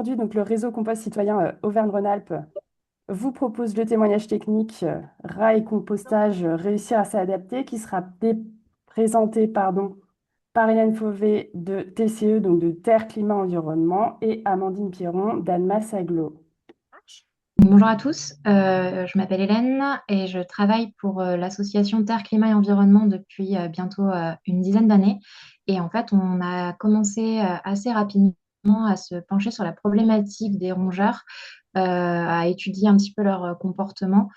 Aujourd'hui, donc, le réseau Compost Citoyen Auvergne-Rhône-Alpes vous propose le témoignage technique rats et compostage réussir à s'adapter qui sera présenté par Hélène Fauvet de TCE, donc de Terre, Climat, Environnement, et Amandine Pierron d'Annemasse Aglo. Bonjour à tous, je m'appelle Hélène et je travaille pour l'association Terre, Climat et Environnement depuis bientôt une dizaine d'années. Et en fait, on a commencé assez rapidement à se pencher sur la problématique des rongeurs, à étudier un petit peu leur comportement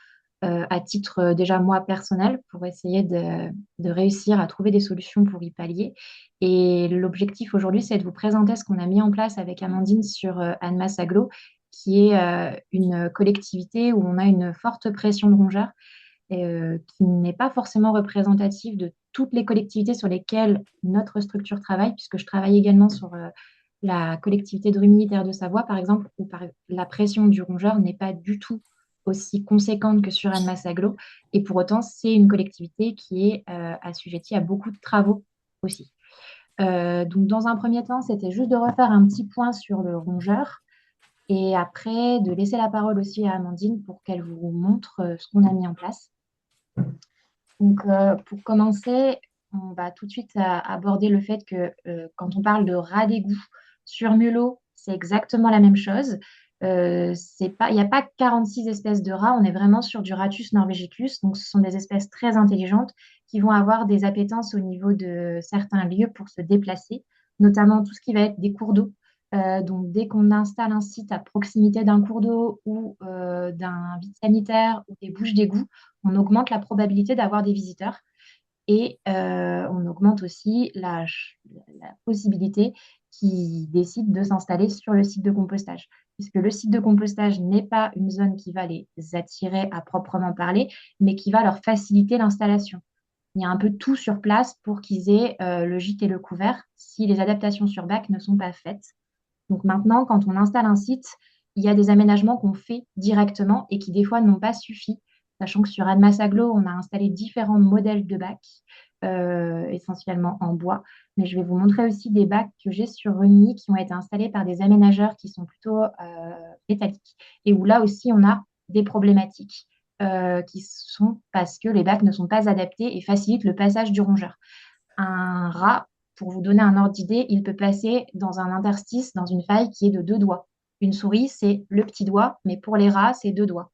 à titre déjà moi personnel pour essayer de réussir à trouver des solutions pour y pallier. Et l'objectif aujourd'hui, c'est de vous présenter ce qu'on a mis en place avec Amandine sur Annemasse Aglo qui est une collectivité où on a une forte pression de rongeurs qui n'est pas forcément représentative de toutes les collectivités sur lesquelles notre structure travaille, puisque je travaille également sur la collectivité de Rue-Militaire de Savoie, par exemple, où la pression du rongeur n'est pas du tout aussi conséquente que sur Annemasse Aglo. Et pour autant, c'est une collectivité qui est assujettie à beaucoup de travaux aussi. Donc, dans un premier temps, c'était juste de refaire un petit point sur le rongeur et après, de laisser la parole aussi à Amandine pour qu'elle vous montre ce qu'on a mis en place. Donc, pour commencer, on va tout de suite aborder le fait que quand on parle de rats d'égout sur mulot, c'est exactement la même chose. Il n'y a pas 46 espèces de rats, on est vraiment sur du Ratus norvegicus. Donc, ce sont des espèces très intelligentes qui vont avoir des appétences au niveau de certains lieux pour se déplacer, notamment tout ce qui va être des cours d'eau. Donc, dès qu'on installe un site à proximité d'un cours d'eau ou d'un vide sanitaire ou des bouches d'égout, on augmente la probabilité d'avoir des visiteurs et on augmente aussi la possibilité qu'ils décident de s'installer sur le site de compostage. Puisque le site de compostage n'est pas une zone qui va les attirer à proprement parler, mais qui va leur faciliter l'installation. Il y a un peu tout sur place pour qu'ils aient le gîte et le couvert si les adaptations sur bac ne sont pas faites. Donc maintenant, quand on installe un site, il y a des aménagements qu'on fait directement et qui des fois n'ont pas suffi, sachant que sur Admas Aglo, on a installé différents modèles de bacs, essentiellement en bois. Mais je vais vous montrer aussi des bacs que j'ai sur Rugny qui ont été installés par des aménageurs qui sont plutôt métalliques et où là aussi on a des problématiques qui sont parce que les bacs ne sont pas adaptés et facilitent le passage du rongeur. Un rat, pour vous donner un ordre d'idée, il peut passer dans un interstice, dans une faille qui est de 2 doigts. Une souris, c'est le petit doigt, mais pour les rats, c'est 2 doigts.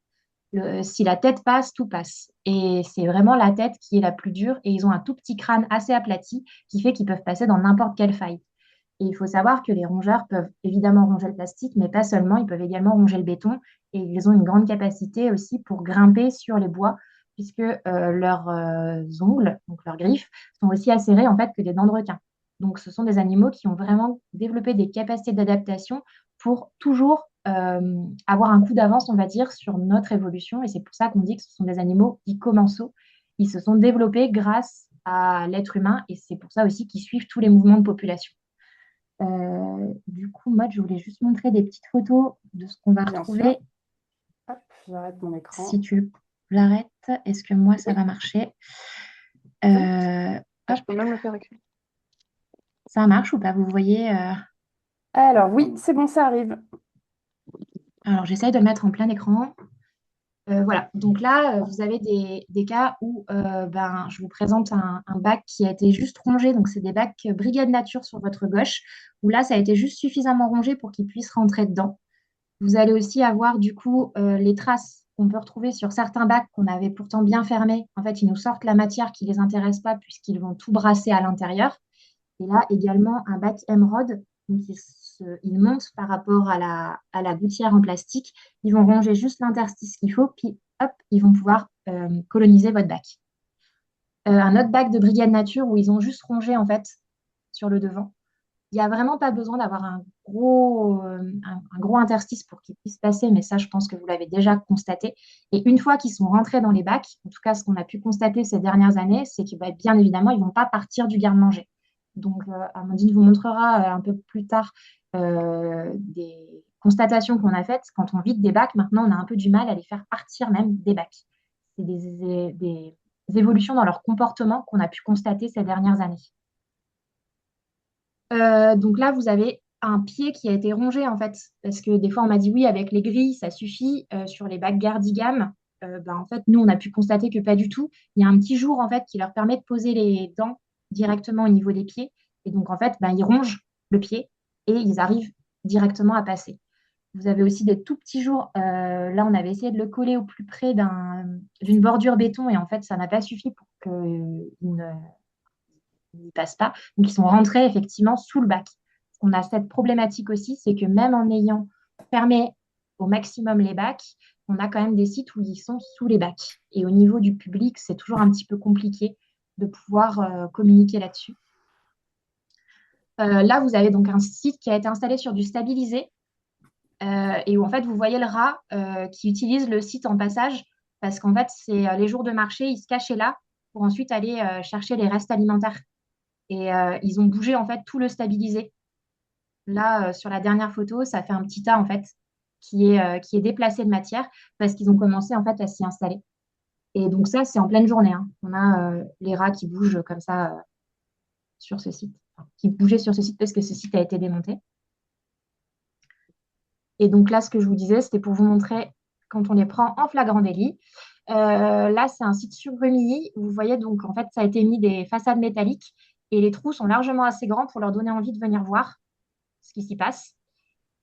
Si la tête passe, tout passe. Et c'est vraiment la tête qui est la plus dure. Et ils ont un tout petit crâne assez aplati qui fait qu'ils peuvent passer dans n'importe quelle faille. Et il faut savoir que les rongeurs peuvent évidemment ronger le plastique, mais pas seulement, ils peuvent également ronger le béton. Et ils ont une grande capacité aussi pour grimper sur les bois, puisque leurs ongles, donc leurs griffes, sont aussi acérés en fait que des dents de requin. Donc ce sont des animaux qui ont vraiment développé des capacités d'adaptation pour toujours avoir un coup d'avance, on va dire, sur notre évolution. Et c'est pour ça qu'on dit que ce sont des animaux dits commensaux. Ils se sont développés grâce à l'être humain et c'est pour ça aussi qu'ils suivent tous les mouvements de population. Du coup, moi, je voulais juste montrer des petites photos de ce qu'on va Bien sûr. retrouver. Hop, j'arrête mon Si écran. tu l'arrêtes, est-ce que moi, ça Oui, va marcher? c'est bon. Hop, Je peux même le faire écrire. ça marche ou pas? Vous voyez Alors oui, c'est bon, ça arrive. Alors, j'essaye de le mettre en plein écran. Voilà, donc là, vous avez des cas où je vous présente un bac qui a été juste rongé. Donc, c'est des bacs Brigade Nature sur votre gauche, où là, ça a été juste suffisamment rongé pour qu'ils puissent rentrer dedans. Vous allez aussi avoir du coup les traces qu'on peut retrouver sur certains bacs qu'on avait pourtant bien fermés. En fait, ils nous sortent la matière qui ne les intéresse pas puisqu'ils vont tout brasser à l'intérieur. Et là également un bac émeraude, donc ils montent par rapport à la gouttière en plastique. Ils vont ronger juste l'interstice qu'il faut, puis hop, ils vont pouvoir coloniser votre bac. Un autre bac de Brigade Nature où ils ont juste rongé en fait sur le devant. Il n'y a vraiment pas besoin d'avoir un gros interstice pour qu'ils puissent passer, mais ça, je pense que vous l'avez déjà constaté. Et une fois qu'ils sont rentrés dans les bacs, en tout cas, ce qu'on a pu constater ces dernières années, c'est que bien évidemment, ils ne vont pas partir du garde-manger. Donc, Amandine vous montrera un peu plus tard des constatations qu'on a faites. Quand on vide des bacs, maintenant, on a un peu du mal à les faire partir même des bacs. C'est des évolutions dans leur comportement qu'on a pu constater ces dernières années. Donc là, vous avez un pied qui a été rongé en fait. Parce que des fois, on m'a dit oui, avec les grilles, ça suffit. Sur les bacs Gardigam, en fait, nous, on a pu constater que pas du tout. Il y a un petit jour en fait qui leur permet de poser les dents directement au niveau des pieds. Et donc, en fait, ils rongent le pied et ils arrivent directement à passer. Vous avez aussi des tout petits jours. Là, on avait essayé de le coller au plus près d'une bordure béton et en fait, ça n'a pas suffi pour qu'il n'y passe pas. Donc, ils sont rentrés effectivement sous le bac. On a cette problématique aussi, c'est que même en ayant fermé au maximum les bacs, on a quand même des sites où ils sont sous les bacs. Et au niveau du public, c'est toujours un petit peu compliqué de pouvoir communiquer là-dessus. Là, vous avez donc un site qui a été installé sur du stabilisé et où en fait vous voyez le rat qui utilise le site en passage parce qu'en fait c'est les jours de marché, ils se cachaient là pour ensuite aller chercher les restes alimentaires. Et ils ont bougé en fait tout le stabilisé. Là, sur la dernière photo, ça fait un petit tas en fait qui est déplacé de matière parce qu'ils ont commencé en fait à s'y installer. Et donc ça, c'est en pleine journée, hein. On a les rats qui bougent comme ça sur ce site, enfin, qui bougeaient sur ce site parce que ce site a été démonté. Et donc là, ce que je vous disais, c'était pour vous montrer quand on les prend en flagrant délit. Là, c'est un site sur Rumilly. Vous voyez, donc en fait, ça a été mis des façades métalliques et les trous sont largement assez grands pour leur donner envie de venir voir ce qui s'y passe.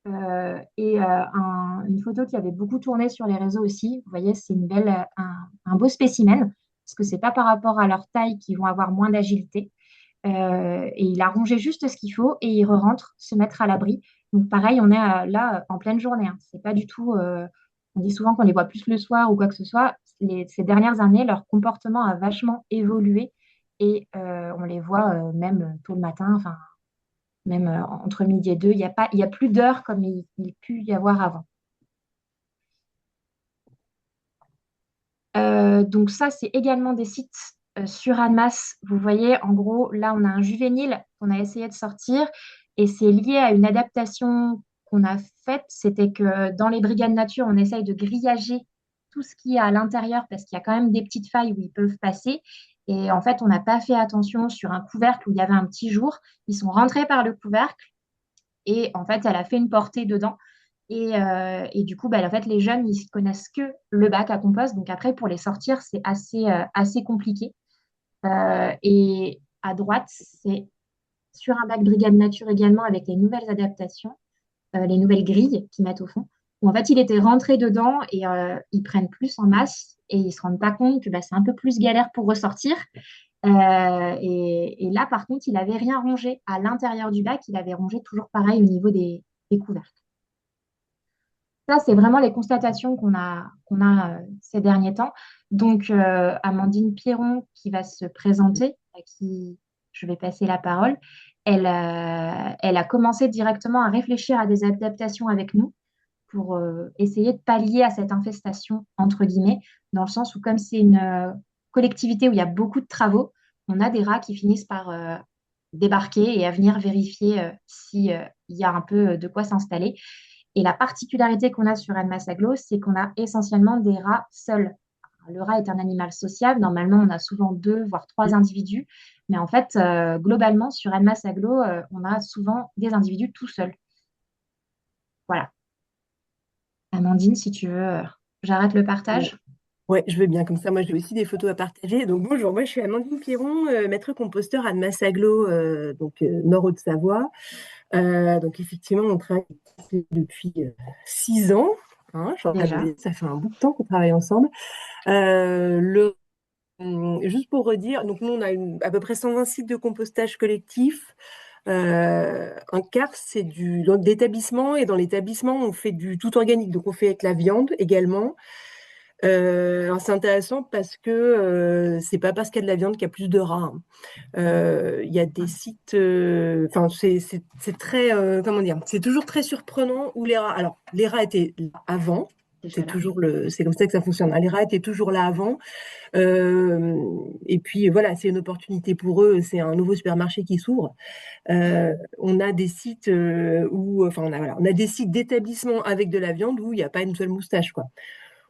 Une photo qui avait beaucoup tourné sur les réseaux aussi. Vous voyez, c'est un beau spécimen parce que c'est pas par rapport à leur taille qu'ils vont avoir moins d'agilité. Et il a rongé juste ce qu'il faut et il re-rentre se mettre à l'abri. Donc pareil, on est là en pleine journée, hein. C'est pas du tout. On dit souvent qu'on les voit plus le soir ou quoi que ce soit. Ces dernières années, leur comportement a vachement évolué et on les voit même tôt le matin, enfin même entre midi et deux. Il y a plus d'heures comme il pu y avoir avant. Donc ça, c'est également des sites sur Annemasse. Vous voyez, en gros, là, on a un juvénile qu'on a essayé de sortir et c'est lié à une adaptation qu'on a faite. C'était que dans les brigades nature, on essaye de grillager tout ce qui est à l'intérieur parce qu'il y a quand même des petites failles où ils peuvent passer. Et en fait, on n'a pas fait attention sur un couvercle où il y avait un petit jour. Ils sont rentrés par le couvercle et en fait, elle a fait une portée dedans. Et du coup, en fait, les jeunes, ils connaissent que le bac à compost. Donc après, pour les sortir, c'est assez compliqué. Et à droite, c'est sur un bac Brigade Nature également avec les nouvelles adaptations, les nouvelles grilles qu'ils mettent au fond. Où en fait, il était rentré dedans et ils prennent plus en masse et ils se rendent pas compte que c'est un peu plus galère pour ressortir. Et là, par contre, il n'avait rien rongé à l'intérieur du bac. Il avait rongé toujours pareil au niveau des couvercles. Ça, c'est vraiment les constatations qu'on a ces derniers temps. Donc, Amandine Pierron, qui va se présenter, à qui je vais passer la parole, elle a commencé directement à réfléchir à des adaptations avec nous pour essayer de pallier à cette infestation, entre guillemets, dans le sens où comme c'est une collectivité où il y a beaucoup de travaux, on a des rats qui finissent par débarquer et à venir vérifier s'il y a un peu de quoi s'installer. Et la particularité qu'on a sur Annemasse Agglo, c'est qu'on a essentiellement des rats seuls. Le rat est un animal sociable. Normalement, on a souvent deux, voire trois individus. Mais en fait, globalement, sur Annemasse Agglo, on a souvent des individus tout seuls. Voilà. Amandine, si tu veux, j'arrête le Ouais, partage. ouais, je veux bien. Comme ça, moi, j'ai aussi des photos à partager. Donc, bonjour, moi, je suis Amandine Piron, maître composteur à Massaglo, nord Haute-Savoie. Donc, effectivement, on travaille depuis 6 ans. Hein, Déjà. ça fait un bout de temps qu'on travaille ensemble. Euh, le, Juste pour redire, donc nous, on a à peu près 120 sites de compostage collectif. Un quart, c'est dans l'établissement. Et dans l'établissement, on fait du tout organique. Donc, on fait avec la viande également. Alors c'est intéressant parce que c'est pas parce qu'il y a de la viande qu'il y a plus de rats, hein. Il y a des sites, enfin c'est très, comment dire, c'est toujours très surprenant où les rats. Alors les rats étaient là avant. Déjà là. C'est comme ça que ça fonctionne, hein. Les rats étaient toujours là avant. Euh, et puis voilà, c'est une opportunité pour eux. C'est un nouveau supermarché qui s'ouvre. On a des sites enfin on a des sites d'établissement avec de la viande où il n'y a pas une seule moustache, quoi.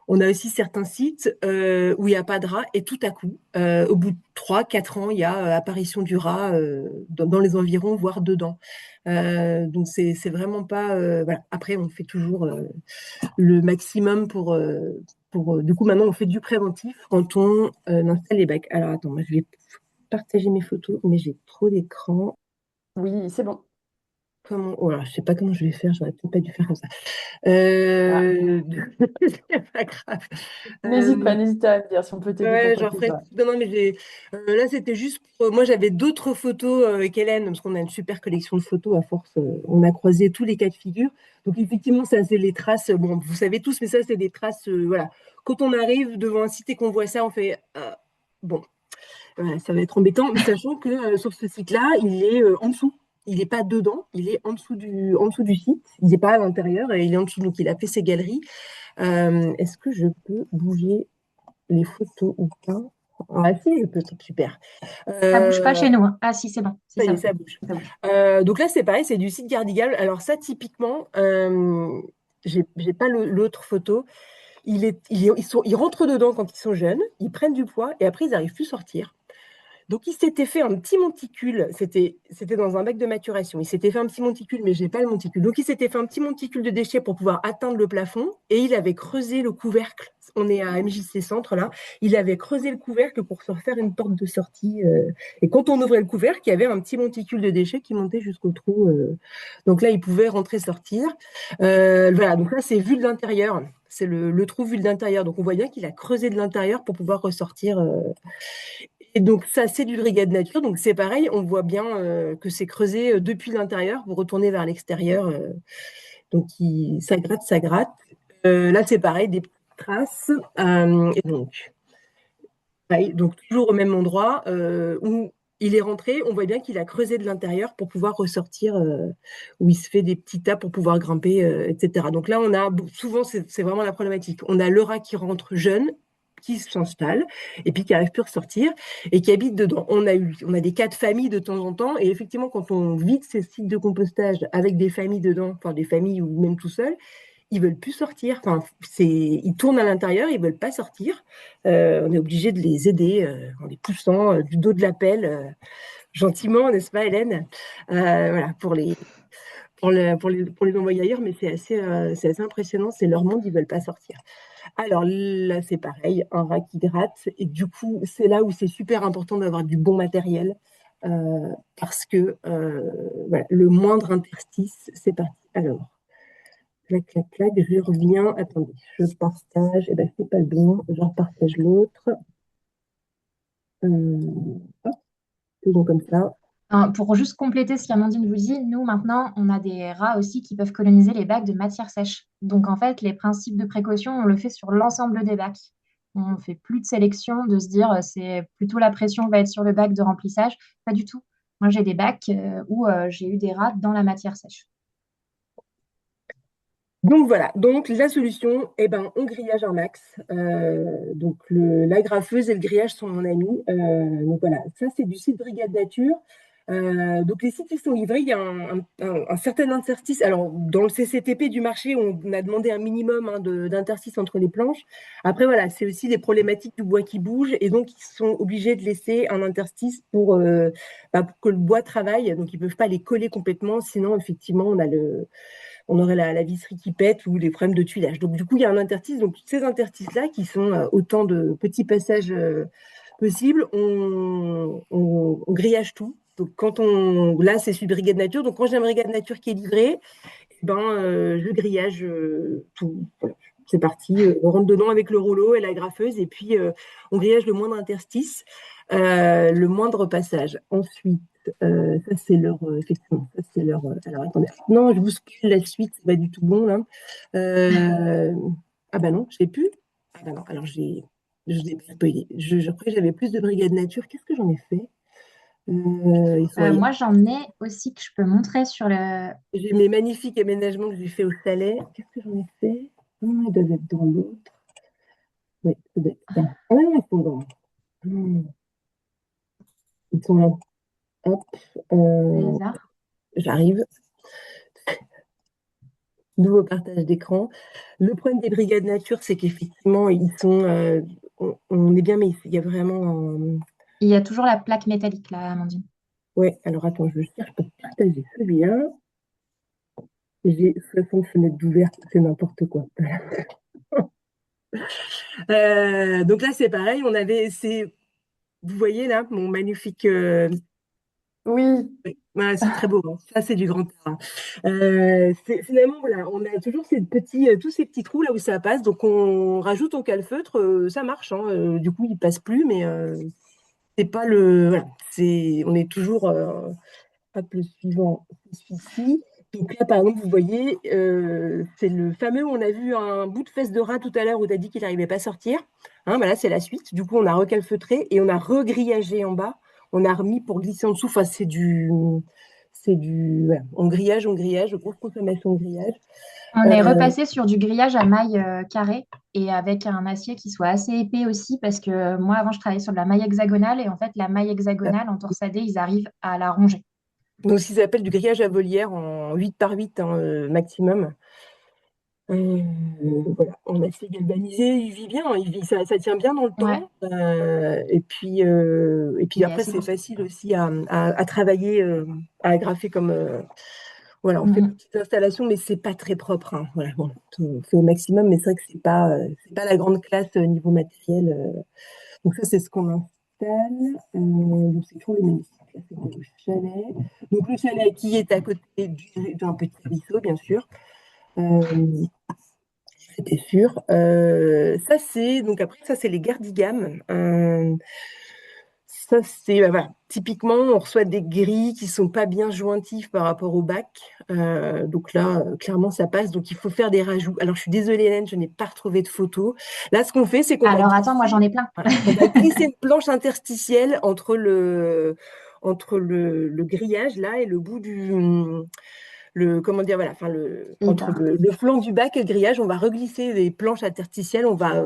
On a aussi certains sites où il n'y a pas de rat et tout à coup, au bout de 3, 4 ans, il y a apparition du rat dans les environs, voire dedans. Donc c'est vraiment pas voilà. Après, on fait toujours le maximum du coup, maintenant, on fait du préventif quand on installe les bacs. Alors, attends, moi, je vais partager mes photos, mais j'ai trop d'écran. Oui, c'est bon. Comment... Oh là, je sais pas comment je vais faire, j'aurais peut-être pas dû faire comme ça. Ah, Euh... c'est pas grave. Euh, n'hésite pas à me dire si on peut t'aider pour Ouais, quoi j'en que ce ferai. soit. Non, non, mais là, c'était juste moi, j'avais d'autres photos avec Hélène, parce qu'on a une super collection de photos à force. On a croisé tous les cas de figure. Donc, effectivement, ça, c'est les traces. Bon, vous savez tous, mais ça, c'est des traces. Voilà. Quand on arrive devant un site et qu'on voit ça, on fait bon, voilà, ça va être embêtant, mais sachant que sur ce site-là, il est en dessous. Il n'est pas dedans, il est en dessous du site. Il n'est pas à l'intérieur, et il est en dessous. Donc, il a fait ses galeries. Est-ce que je peux bouger les photos ou pas? Ah si, je peux, c'est super. Ça bouge pas chez Euh, nous, hein. Ah si, c'est bon. Si, Ça y ça est, bouge. ça bouge. Ça bouge. Donc là, c'est pareil, c'est du site Gardigal. Alors ça, typiquement, j'ai pas l'autre photo. Ils rentrent dedans quand ils sont jeunes, ils prennent du poids et après, ils n'arrivent plus à sortir. Donc, il s'était fait un petit monticule. C'était dans un bac de maturation. Il s'était fait un petit monticule, mais j'ai pas le monticule. Donc, il s'était fait un petit monticule de déchets pour pouvoir atteindre le plafond et il avait creusé le couvercle. On est à MJC Centre là. Il avait creusé le couvercle pour se refaire une porte de sortie. Et quand on ouvrait le couvercle, il y avait un petit monticule de déchets qui montait jusqu'au trou. Donc là, il pouvait rentrer, sortir. Voilà. Donc là, c'est vu de l'intérieur. C'est le trou vu de l'intérieur. Donc on voit bien qu'il a creusé de l'intérieur pour pouvoir ressortir. Et donc ça, c'est du brigade nature. Donc c'est pareil, on voit bien que c'est creusé depuis l'intérieur pour retourner vers l'extérieur. Donc ça gratte, ça gratte. Là, c'est pareil, des petites traces. Et donc, pareil, donc toujours au même endroit où il est rentré, on voit bien qu'il a creusé de l'intérieur pour pouvoir ressortir, où il se fait des petits tas pour pouvoir grimper, etc. Donc là, on a souvent, c'est vraiment la problématique. On a le rat qui rentre jeune, qui s'installe, et puis qui n'arrive plus à ressortir, et qui habite dedans. On a des cas de famille de temps en temps, et effectivement, quand on vide ces sites de compostage avec des familles dedans, enfin des familles ou même tout seul, ils veulent plus sortir. Enfin, ils tournent à l'intérieur, ils veulent pas sortir. On est obligé de les aider en les poussant du dos de la pelle, gentiment, n'est-ce pas, Hélène? Voilà, pour les envoyer ailleurs, mais c'est assez impressionnant. C'est leur monde, ils veulent pas sortir. Alors là, c'est pareil, un rat qui gratte. Et du coup, c'est là où c'est super important d'avoir du bon matériel. Parce que voilà, le moindre interstice, c'est parti. Alors, clac, clac, clac, je reviens. Attendez, je partage. Eh ben, c'est pas le bon. Je repartage l'autre. Hop, c'est bon comme ça. Pour juste compléter ce qu'Amandine vous dit, nous maintenant, on a des rats aussi qui peuvent coloniser les bacs de matière sèche. Donc en fait, les principes de précaution, on le fait sur l'ensemble des bacs. On ne fait plus de sélection, de se dire c'est plutôt la pression va être sur le bac de remplissage. Pas du tout. Moi, j'ai des bacs où j'ai eu des rats dans la matière sèche. Donc voilà, donc la solution, eh ben, on grillage un max. Donc la graffeuse et le grillage sont mon ami. Donc voilà, ça c'est du site Brigade Nature. Donc les sites qui sont livrés, il y a un certain interstice. Alors dans le CCTP du marché, on a demandé un minimum d'interstice entre les planches. Après voilà, c'est aussi des problématiques du bois qui bouge et donc ils sont obligés de laisser un interstice pour que le bois travaille. Donc ils ne peuvent pas les coller complètement, sinon effectivement on aurait la visserie qui pète ou les problèmes de tuilage. Donc, du coup, il y a un interstice. Donc, ces interstices-là, qui sont autant de petits passages possibles, on grillage tout. Donc, là, c'est celui de Brigade Nature. Donc, quand j'ai un Brigade Nature qui est livré, je grillage tout. Voilà. C'est parti. On rentre dedans avec le rouleau et la graffeuse. Et puis, on grillage le moindre interstice, le moindre passage. Ensuite, ça, c'est leur. Effectivement, ça, c'est leur. Alors, attendez. Non, je vous spoil la suite. C'est pas du tout bon, là. Euh, ah, bah non, je l'ai plus. Ah, bah non. Alors, je l'ai spoilé. Je croyais que j'avais plus de Brigade Nature. Qu'est-ce que j'en ai fait? Ils sont Moi, j'en ai aussi que je peux montrer sur le. J'ai mes magnifiques aménagements que j'ai fait au chalet. Qu'est-ce que j'en ai fait? Ils doivent être dans l'autre. Oui, ça doit être ça. Ah non, ils sont dans. Hmm, Ils sont là. Hop. euh, Les arts. J'arrive. nouveau partage d'écran. Le problème des brigades nature, c'est qu'effectivement, ils sont, on est bien, mais il y a vraiment, Il y a toujours la plaque métallique là, Amandine. ouais, alors attends, je cherche pour partager celui-là. J'ai 60 fenêtres d'ouvertes, c'est n'importe quoi. Donc là, c'est pareil, vous voyez là, mon magnifique. Oui, Oui, ouais, c'est très beau, hein. Ça, c'est du grand terrain. Finalement, voilà, on a toujours tous ces petits trous là où ça passe. Donc, on rajoute au calfeutre, ça marche, hein. Du coup, il passe plus, mais c'est pas le. Voilà, on est toujours. Hop, le suivant, c'est celui-ci. Donc là, par exemple, vous voyez, c'est le fameux, on a vu un bout de fesse de rat tout à l'heure où tu as dit qu'il n'arrivait pas à sortir. Hein, voilà, c'est la suite. Du coup, on a recalfeutré et on a regrillagé en bas. On a remis pour glisser en dessous. Enfin, voilà. On grillage, grosse consommation de grillage. On est Euh, repassé sur du grillage à maille carrée et avec un acier qui soit assez épais aussi parce que moi avant je travaillais sur de la maille hexagonale et en fait la maille hexagonale en torsadé ils arrivent à la ronger. donc, ce qu'ils appellent du grillage à volière en 8 par 8 hein, maximum. Euh, voilà, en acier galvanisé, il vit bien, ça tient bien dans le Ouais, temps. Et puis il est après, assez c'est costaud. facile aussi à travailler, à agrafer comme. Voilà, on fait des Mhm. petites installations, mais c'est pas très propre, hein. Voilà, bon, on fait au maximum, mais c'est vrai que c'est pas la grande classe niveau matériel. Donc ça, c'est ce qu'on installe. Donc c'est toujours le même site. Là, c'était le chalet. Donc le chalet qui est à côté d'un petit ruisseau, bien sûr. Euh, C'était sûr. Ça, c'est les gardigames. Ça, c'est, voilà. Typiquement, on reçoit des grilles qui sont pas bien jointifs par rapport au bac. Donc là, clairement, ça passe. Donc, il faut faire des rajouts. Alors, je suis désolée, Hélène, je n'ai pas retrouvé de photos. Là, ce qu'on fait, c'est qu'on va Alors attends, moi j'en glisser, ai plein. voilà, on va glisser une planche interstitielle entre le grillage, là, et le bout comment dire, voilà, enfin, Et entre ben, le flanc du bac et le grillage, on va reglisser des planches interstitielles, on va,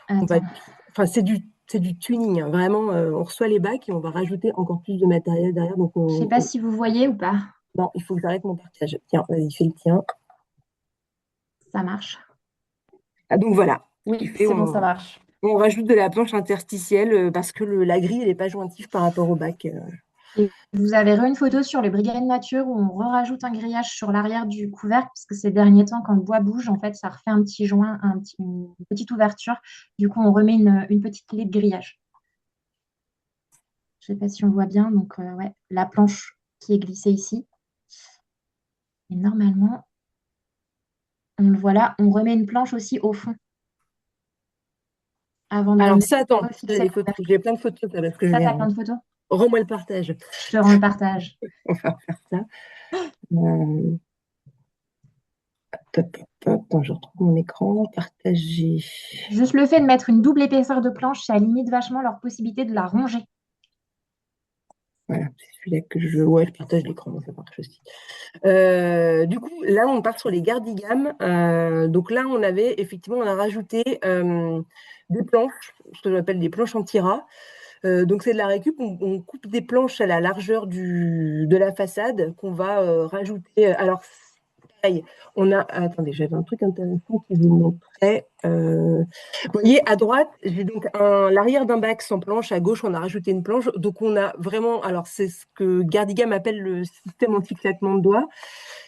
attends, enfin, c'est du tuning, hein. Vraiment, on reçoit les bacs et on va rajouter encore plus de matériel derrière. Donc, je sais pas si vous voyez ou pas. non, il faut que j'arrête mon partage. Tiens, vas-y, fais le tien. Ça marche. Ah, donc voilà, ce qui oui, fait, c'est bon, ça marche. on rajoute de la planche interstitielle parce que la grille, elle n'est pas jointive par rapport au bac. Et vous avez une photo sur les brigades nature où on rajoute un grillage sur l'arrière du couvercle parce que ces derniers temps, quand le bois bouge, en fait, ça refait un petit joint, une petite ouverture. Du coup, on remet une petite clé de grillage. Je sais pas si on voit bien. Donc, ouais, la planche qui est glissée ici. Et normalement, on le voit là. On remet une planche aussi au fond avant Alors de ça, attends, j'ai refixer des le photos. couvercle. J'ai plein de photos, ça, parce que Ça, t'as plein de photos? rends-moi le partage. Je te rends le partage. On va faire ça. Euh, Top, top. Attends, je retrouve mon écran. Partager. Juste le fait de mettre une double épaisseur de planche, ça limite vachement leur possibilité de la ronger. Voilà, c'est celui-là que je. Ouais, je partage l'écran, ça marche aussi. Du coup, là, on part sur les gardigames. Donc là, on a rajouté des planches, ce que j'appelle des planches anti-ras. Donc c'est de la récup. On coupe des planches à la largeur de la façade qu'on va rajouter. Alors, pareil, Attendez, j'avais un truc intéressant qui vous montrait. Vous voyez, à droite, j'ai donc l'arrière d'un bac sans planche. À gauche, on a rajouté une planche. Donc on a vraiment. Alors c'est ce que Gardigam appelle le système anti-claquement de doigts.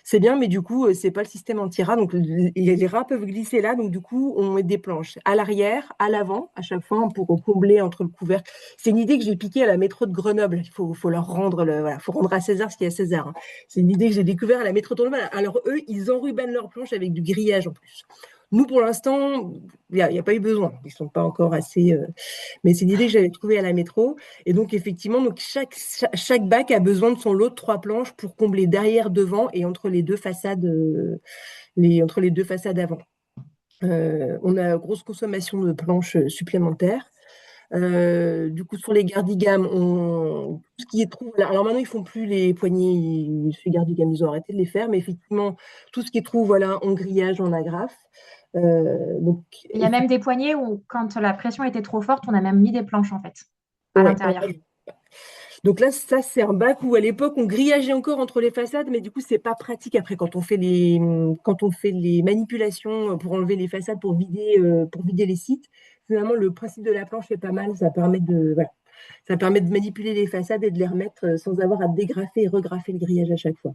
C'est bien, mais du coup, c'est pas le système anti-rat. Donc, les rats peuvent glisser là. Donc, du coup, on met des planches à l'arrière, à l'avant, à chaque fois, pour combler entre le couvercle. C'est une idée que j'ai piquée à la métro de Grenoble. Il faut leur rendre voilà, faut rendre à César ce qui est à César, hein. C'est une idée que j'ai découvert à la métro de Grenoble. Alors, eux, ils enrubannent leurs planches avec du grillage en plus. Nous, pour l'instant, il n'y a pas eu besoin. Ils sont pas encore assez. Mais c'est l'idée que j'avais trouvée à la métro. Et donc, effectivement, chaque bac a besoin de son lot de 3 planches pour combler derrière, devant et entre les deux façades avant. On a grosse consommation de planches supplémentaires. Du coup, sur les gardigames, tout ce qui est trou. Alors maintenant, ils font plus les poignées chez gardigames, ils ont arrêté de les faire, mais effectivement, tout ce qui est trou, voilà, en grillage, en agrafe. Donc, Il y a même des poignées où, quand la pression était trop forte, on a même mis des planches en fait à ouais, l'intérieur. Donc là, ça, c'est un bac où à l'époque, on grillageait encore entre les façades, mais du coup, c'est pas pratique après quand on fait les manipulations pour enlever les façades, pour vider les sites. Finalement, le principe de la planche est pas mal. Voilà, ça permet de manipuler les façades et de les remettre sans avoir à dégrafer et regrafer le grillage à chaque fois.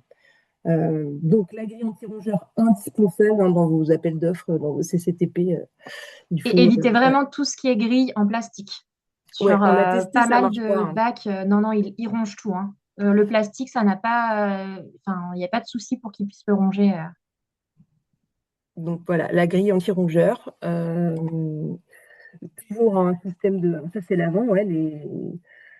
Donc, la grille anti-rongeur indispensable dans vos appels d'offres, dans vos CCTP, il Et faut. évitez Ouais. vraiment tout ce qui est grille en plastique. Ouais, Sur on a testé, pas ça mal marche pas, de hein. bacs, non, non, il ronge tout, hein. Le plastique, ça n'a pas, enfin, il n'y a pas de souci pour qu'il puisse le ronger. Donc voilà, la grille anti-rongeur. Toujours un système de. Ça, c'est l'avant, ouais.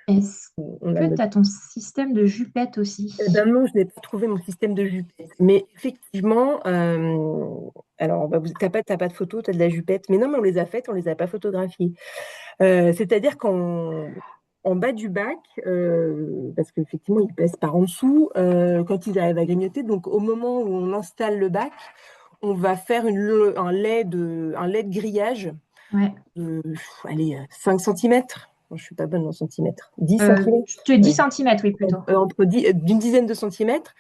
Est-ce On a que tu notre. as ton système de jupette Eh aussi? ben non, je n'ai pas trouvé mon système de jupette. Mais effectivement, alors, bah, t'as pas de photo, tu as de la jupette. Mais non, mais on les a faites, on les a pas photographiées. C'est-à-dire en bas du bac, parce qu'effectivement, ils passent par en dessous, quand ils arrivent à grignoter. Donc, au moment où on installe le bac, on va faire un lait de grillage Ouais. de, allez, 5 centimètres. Je ne suis pas bonne en centimètres. 10 centimètres. Tu te 10 Ouais. centimètres, oui, plutôt. D'une dizaine de centimètres,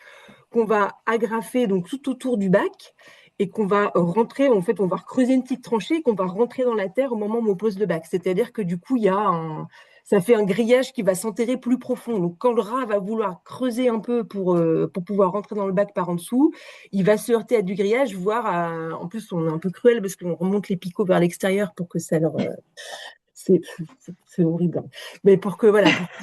qu'on va agrafer donc tout autour du bac et qu'on va rentrer, en fait, on va creuser une petite tranchée et qu'on va rentrer dans la terre au moment où on pose le bac. C'est-à-dire que du coup, ça fait un grillage qui va s'enterrer plus profond. Donc, quand le rat va vouloir creuser un peu pour pouvoir rentrer dans le bac par en dessous, il va se heurter à du grillage, en plus, on est un peu cruel parce qu'on remonte les picots vers l'extérieur pour que ça leur, c'est c'est horrible, hein. Mais pour qu'ils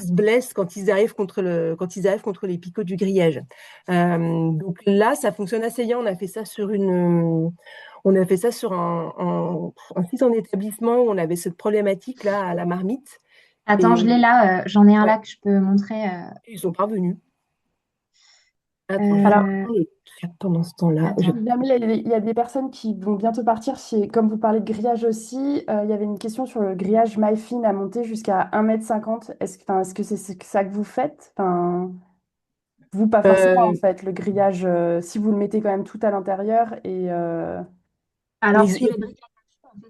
se blessent quand ils arrivent contre les picots du grillage. Donc là, ça fonctionne assez bien. On a fait ça sur un site en établissement où on avait cette problématique là à la marmite. Attends, je Et l'ai là. J'en ai un ouais, là que je peux montrer. ils sont parvenus. Attends, je Alors, Euh, regarde pendant ce temps-là. attends. si jamais il y a des personnes qui vont bientôt partir, comme vous parlez de grillage aussi, il y avait une question sur le grillage maille-fine à monter jusqu'à 1,50 m. Est-ce que c'est ça que vous faites? Vous, pas forcément en Euh, fait. Le grillage, si vous le mettez quand même tout à l'intérieur Alors, ils- sous les ils- briquettes, on fait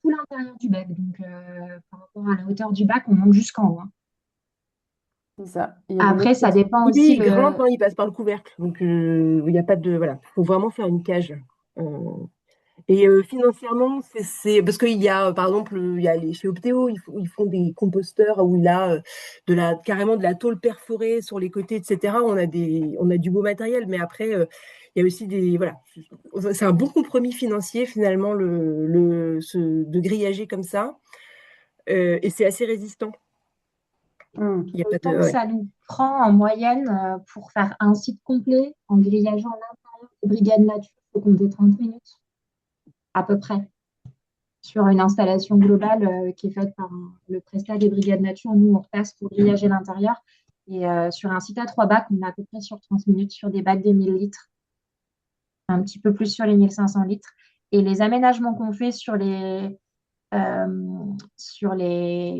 tout l'intérieur du bac. Donc, par rapport à la hauteur du bac, on monte jusqu'en haut, hein. c'est ça. Il y avait une Après, autre ça question. dépend oui, aussi ils le. grimpent, hein, ils passent par le couvercle. Donc, il n'y a pas de. Voilà, il faut vraiment faire une cage. Euh, Et financièrement, parce qu'il y a, par exemple, il y a chez Optéo, ils font des composteurs où il a carrément de la tôle perforée sur les côtés, etc. On a du beau matériel, mais après, il y a aussi voilà, c'est un bon compromis financier finalement de grillager comme ça, et c'est assez résistant. Hmm. Il y a Le pas de, temps que ouais. ça nous prend en moyenne pour faire un site complet en grillageant l'intérieur de Brigade Nature, il faut compter 30 minutes à peu près. Sur une installation globale qui est faite par le prestat des Brigades Nature, nous, on repasse pour grillager l'intérieur. Et sur un site à 3 bacs, on est à peu près sur 30 minutes sur des bacs de 1000 litres, un petit peu plus sur les 1500 litres. Et les aménagements qu'on fait sur les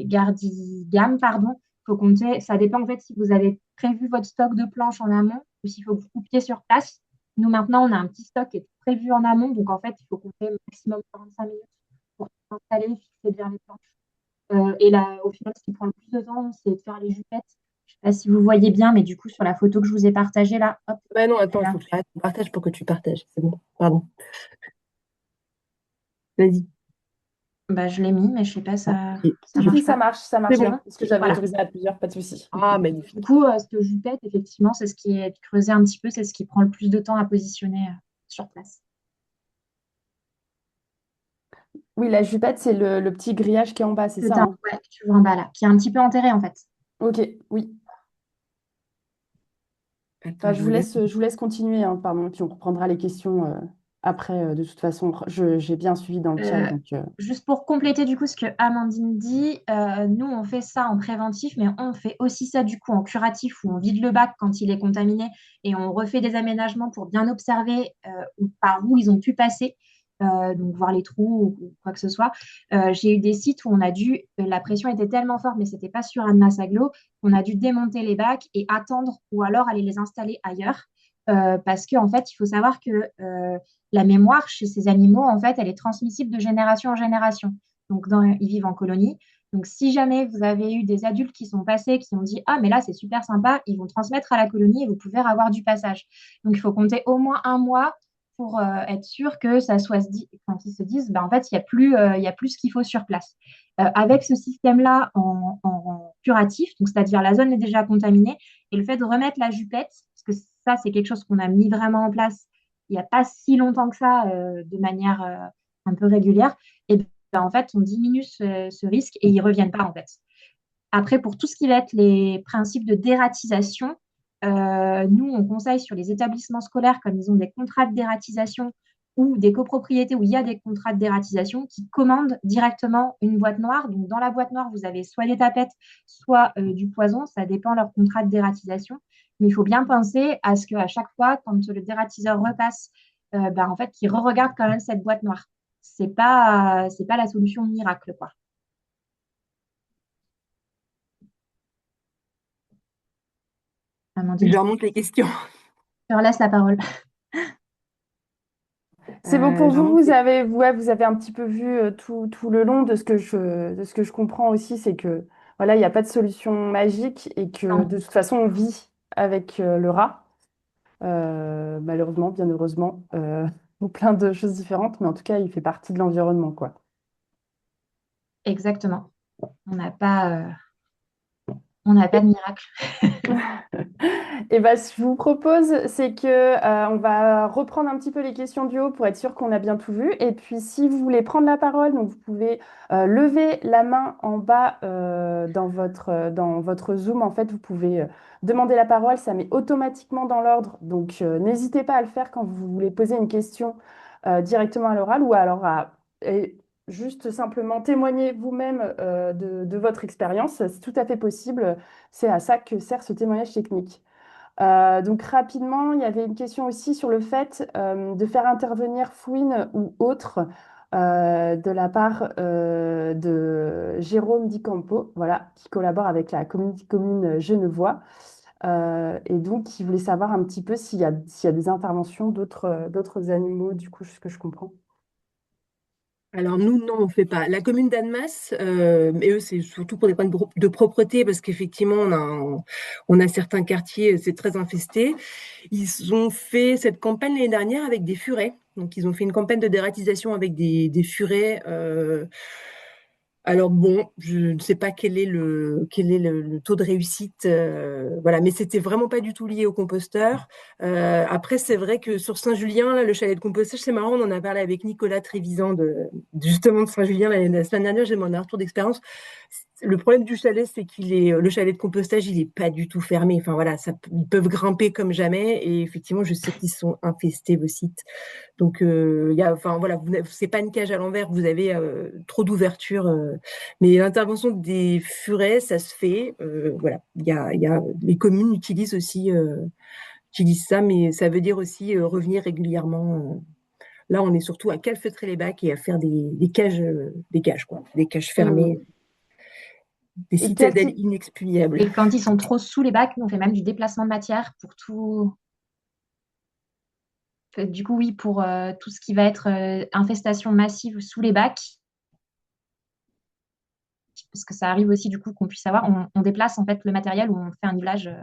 gardigammes, pardon, faut compter. Ça dépend en fait si vous avez prévu votre stock de planches en amont ou s'il faut que vous coupiez sur place. Nous, maintenant, on a un petit stock qui est prévu en amont. Donc, en fait, il faut compter maximum 45 minutes pour installer, fixer bien les planches. Et là, au final, ce qui prend le plus de temps, c'est de faire les jupettes. Je ne sais pas si vous voyez bien, mais du coup, sur la photo que je vous ai partagée là, hop, Bah non, attends, il là. faut que j'arrête ton partage pour que tu partages. C'est bon, pardon. Vas-y. Bah, je l'ai mis, mais je sais pas, Ah, ok. ça Si, marche pas. ça C'est marche bon. bien. Parce que j'avais Voilà. autorisé à plusieurs, pas de souci. Ah, Du magnifique. coup, cette jupette, effectivement, c'est ce qui est creusé un petit peu, c'est ce qui prend le plus de temps à positionner sur place. Oui, la jupette, c'est le petit grillage qui est en bas, c'est C'est ça, un hein? ouais, que tu vois en bas là, qui est un petit peu enterré en fait. Ok, oui. Attends, Enfin, je regarde. je vous laisse continuer, hein, pardon, puis on reprendra les questions après. De toute façon, j'ai bien suivi dans le chat, Euh, donc Juste pour compléter du coup ce que Amandine dit, nous on fait ça en préventif, mais on fait aussi ça du coup en curatif où on vide le bac quand il est contaminé et on refait des aménagements pour bien observer par où ils ont pu passer, donc voir les trous ou quoi que ce soit. J'ai eu des sites où la pression était tellement forte, mais c'était pas sur Annemasse Aglo, qu'on a dû démonter les bacs et attendre ou alors aller les installer ailleurs. Parce qu'en fait, il faut savoir que la mémoire chez ces animaux, en fait, elle est transmissible de génération en génération. Donc, ils vivent en colonie. Donc, si jamais vous avez eu des adultes qui sont passés, qui ont dit, ah, mais là, c'est super sympa, ils vont transmettre à la colonie et vous pouvez avoir du passage. Donc, il faut compter au moins un mois pour être sûr que ça soit enfin, qu'ils se disent, bah, en fait, il y a plus ce qu'il faut sur place. Avec ce système-là en curatif, donc c'est-à-dire la zone est déjà contaminée, et le fait de remettre la jupette, parce que ça, c'est quelque chose qu'on a mis vraiment en place il n'y a pas si longtemps que ça, de manière un peu régulière, et ben, en fait, on diminue ce risque et ils ne reviennent pas, en fait. Après, pour tout ce qui va être les principes de dératisation, nous, on conseille sur les établissements scolaires, comme ils ont des contrats de dératisation ou des copropriétés où il y a des contrats de dératisation, qui commandent directement une boîte noire. Donc, dans la boîte noire, vous avez soit des tapettes, soit du poison. Ça dépend de leur contrat de dératisation. Mais il faut bien penser à ce qu'à chaque fois, quand le dératiseur repasse, ben, en fait, qu'il re-regarde quand même cette boîte noire. C'est pas la solution miracle, quoi. Je Amandine, leur montre les questions. je te relaisse la parole. C'est bon pour Je leur vous? montre Vous les- avez, ouais, vous avez un petit peu vu tout le long de ce que je comprends aussi, c'est que voilà, il n'y a pas de solution magique et que Non, de toute façon, on vit avec le rat. Malheureusement, bien heureusement, ou plein de choses différentes, mais en tout cas, il fait partie de l'environnement, quoi. exactement. On n'a pas de miracle. Et ben, ce que je vous propose, c'est que on va reprendre un petit peu les questions du haut pour être sûr qu'on a bien tout vu. Et puis, si vous voulez prendre la parole, donc vous pouvez lever la main en bas dans votre Zoom. En fait, vous pouvez demander la parole. Ça met automatiquement dans l'ordre. Donc, n'hésitez pas à le faire quand vous voulez poser une question directement à l'oral ou alors et juste simplement témoigner vous-même de votre expérience. C'est tout à fait possible. C'est à ça que sert ce témoignage technique. Donc rapidement, il y avait une question aussi sur le fait de faire intervenir Fouine ou autre de la part de Jérôme Di Campo, voilà, qui collabore avec la communauté commune Genevois. Et donc, il voulait savoir un petit peu s'il y a des interventions d'autres animaux, du coup, ce que je comprends. Alors nous, non, on ne fait pas. La commune d'Annemasse, mais eux, c'est surtout pour des problèmes de propreté, parce qu'effectivement, on a certains quartiers, c'est très infesté. Ils ont fait cette campagne l'année dernière avec des furets. Donc, ils ont fait une campagne de dératisation avec des furets. Alors bon, je ne sais pas quel est le taux de réussite, voilà, mais c'était vraiment pas du tout lié au composteur. Après, c'est vrai que sur Saint-Julien, là, le chalet de compostage, c'est marrant, on en a parlé avec Nicolas Trévisan justement de Saint-Julien la semaine dernière, j'ai demandé un retour d'expérience. Le problème du chalet, c'est le chalet de compostage, il est pas du tout fermé. Enfin voilà, ils peuvent grimper comme jamais, et effectivement, je sais qu'ils sont infestés vos sites. Donc, enfin, voilà, c'est pas une cage à l'envers, vous avez trop d'ouverture. Mais l'intervention des furets, ça se fait. Voilà, les communes utilisent ça, mais ça veut dire aussi revenir régulièrement. Là, on est surtout à calfeutrer les bacs et à faire des cages, quoi, des cages fermées, Hmm. des Et quel citadelles type, inexpugnyables. Et quand ils sont trop sous les bacs, nous, on fait même du déplacement de matière pour tout. Du coup, oui, pour tout ce qui va être infestation massive sous les bacs, parce que ça arrive aussi du coup qu'on puisse savoir, on déplace en fait le matériel ou on fait un nuage.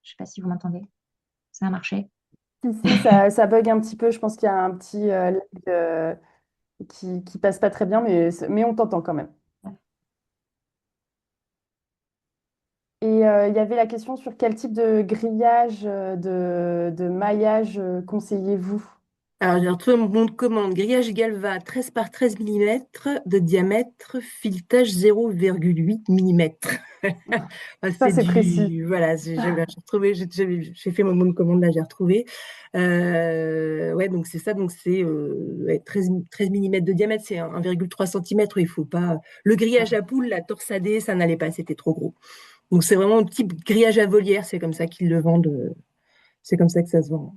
Je sais pas si vous m'entendez. Ça a marché. si ça bug un petit peu, je pense qu'il y a un petit lag qui passe pas très bien, mais on t'entend quand même. Et il y avait la question sur quel type de grillage, de maillage conseillez-vous? Alors, j'ai retrouvé mon bon de commande. Grillage Galva 13 par 13 millimètres de diamètre, filetage 0,8 millimètres. Ça, C'est c'est précis. du. Voilà, j'ai retrouvé, j'ai fait mon bon de commande, là, j'ai retrouvé. Ouais, donc c'est ça, donc c'est ouais, 13 millimètres de diamètre, c'est 1,3 centimètres. Il faut pas. Le grillage à poule, la torsadée, ça n'allait pas, c'était trop gros. Donc c'est vraiment un petit grillage à volière, c'est comme ça qu'ils le vendent, c'est comme ça que ça se vend.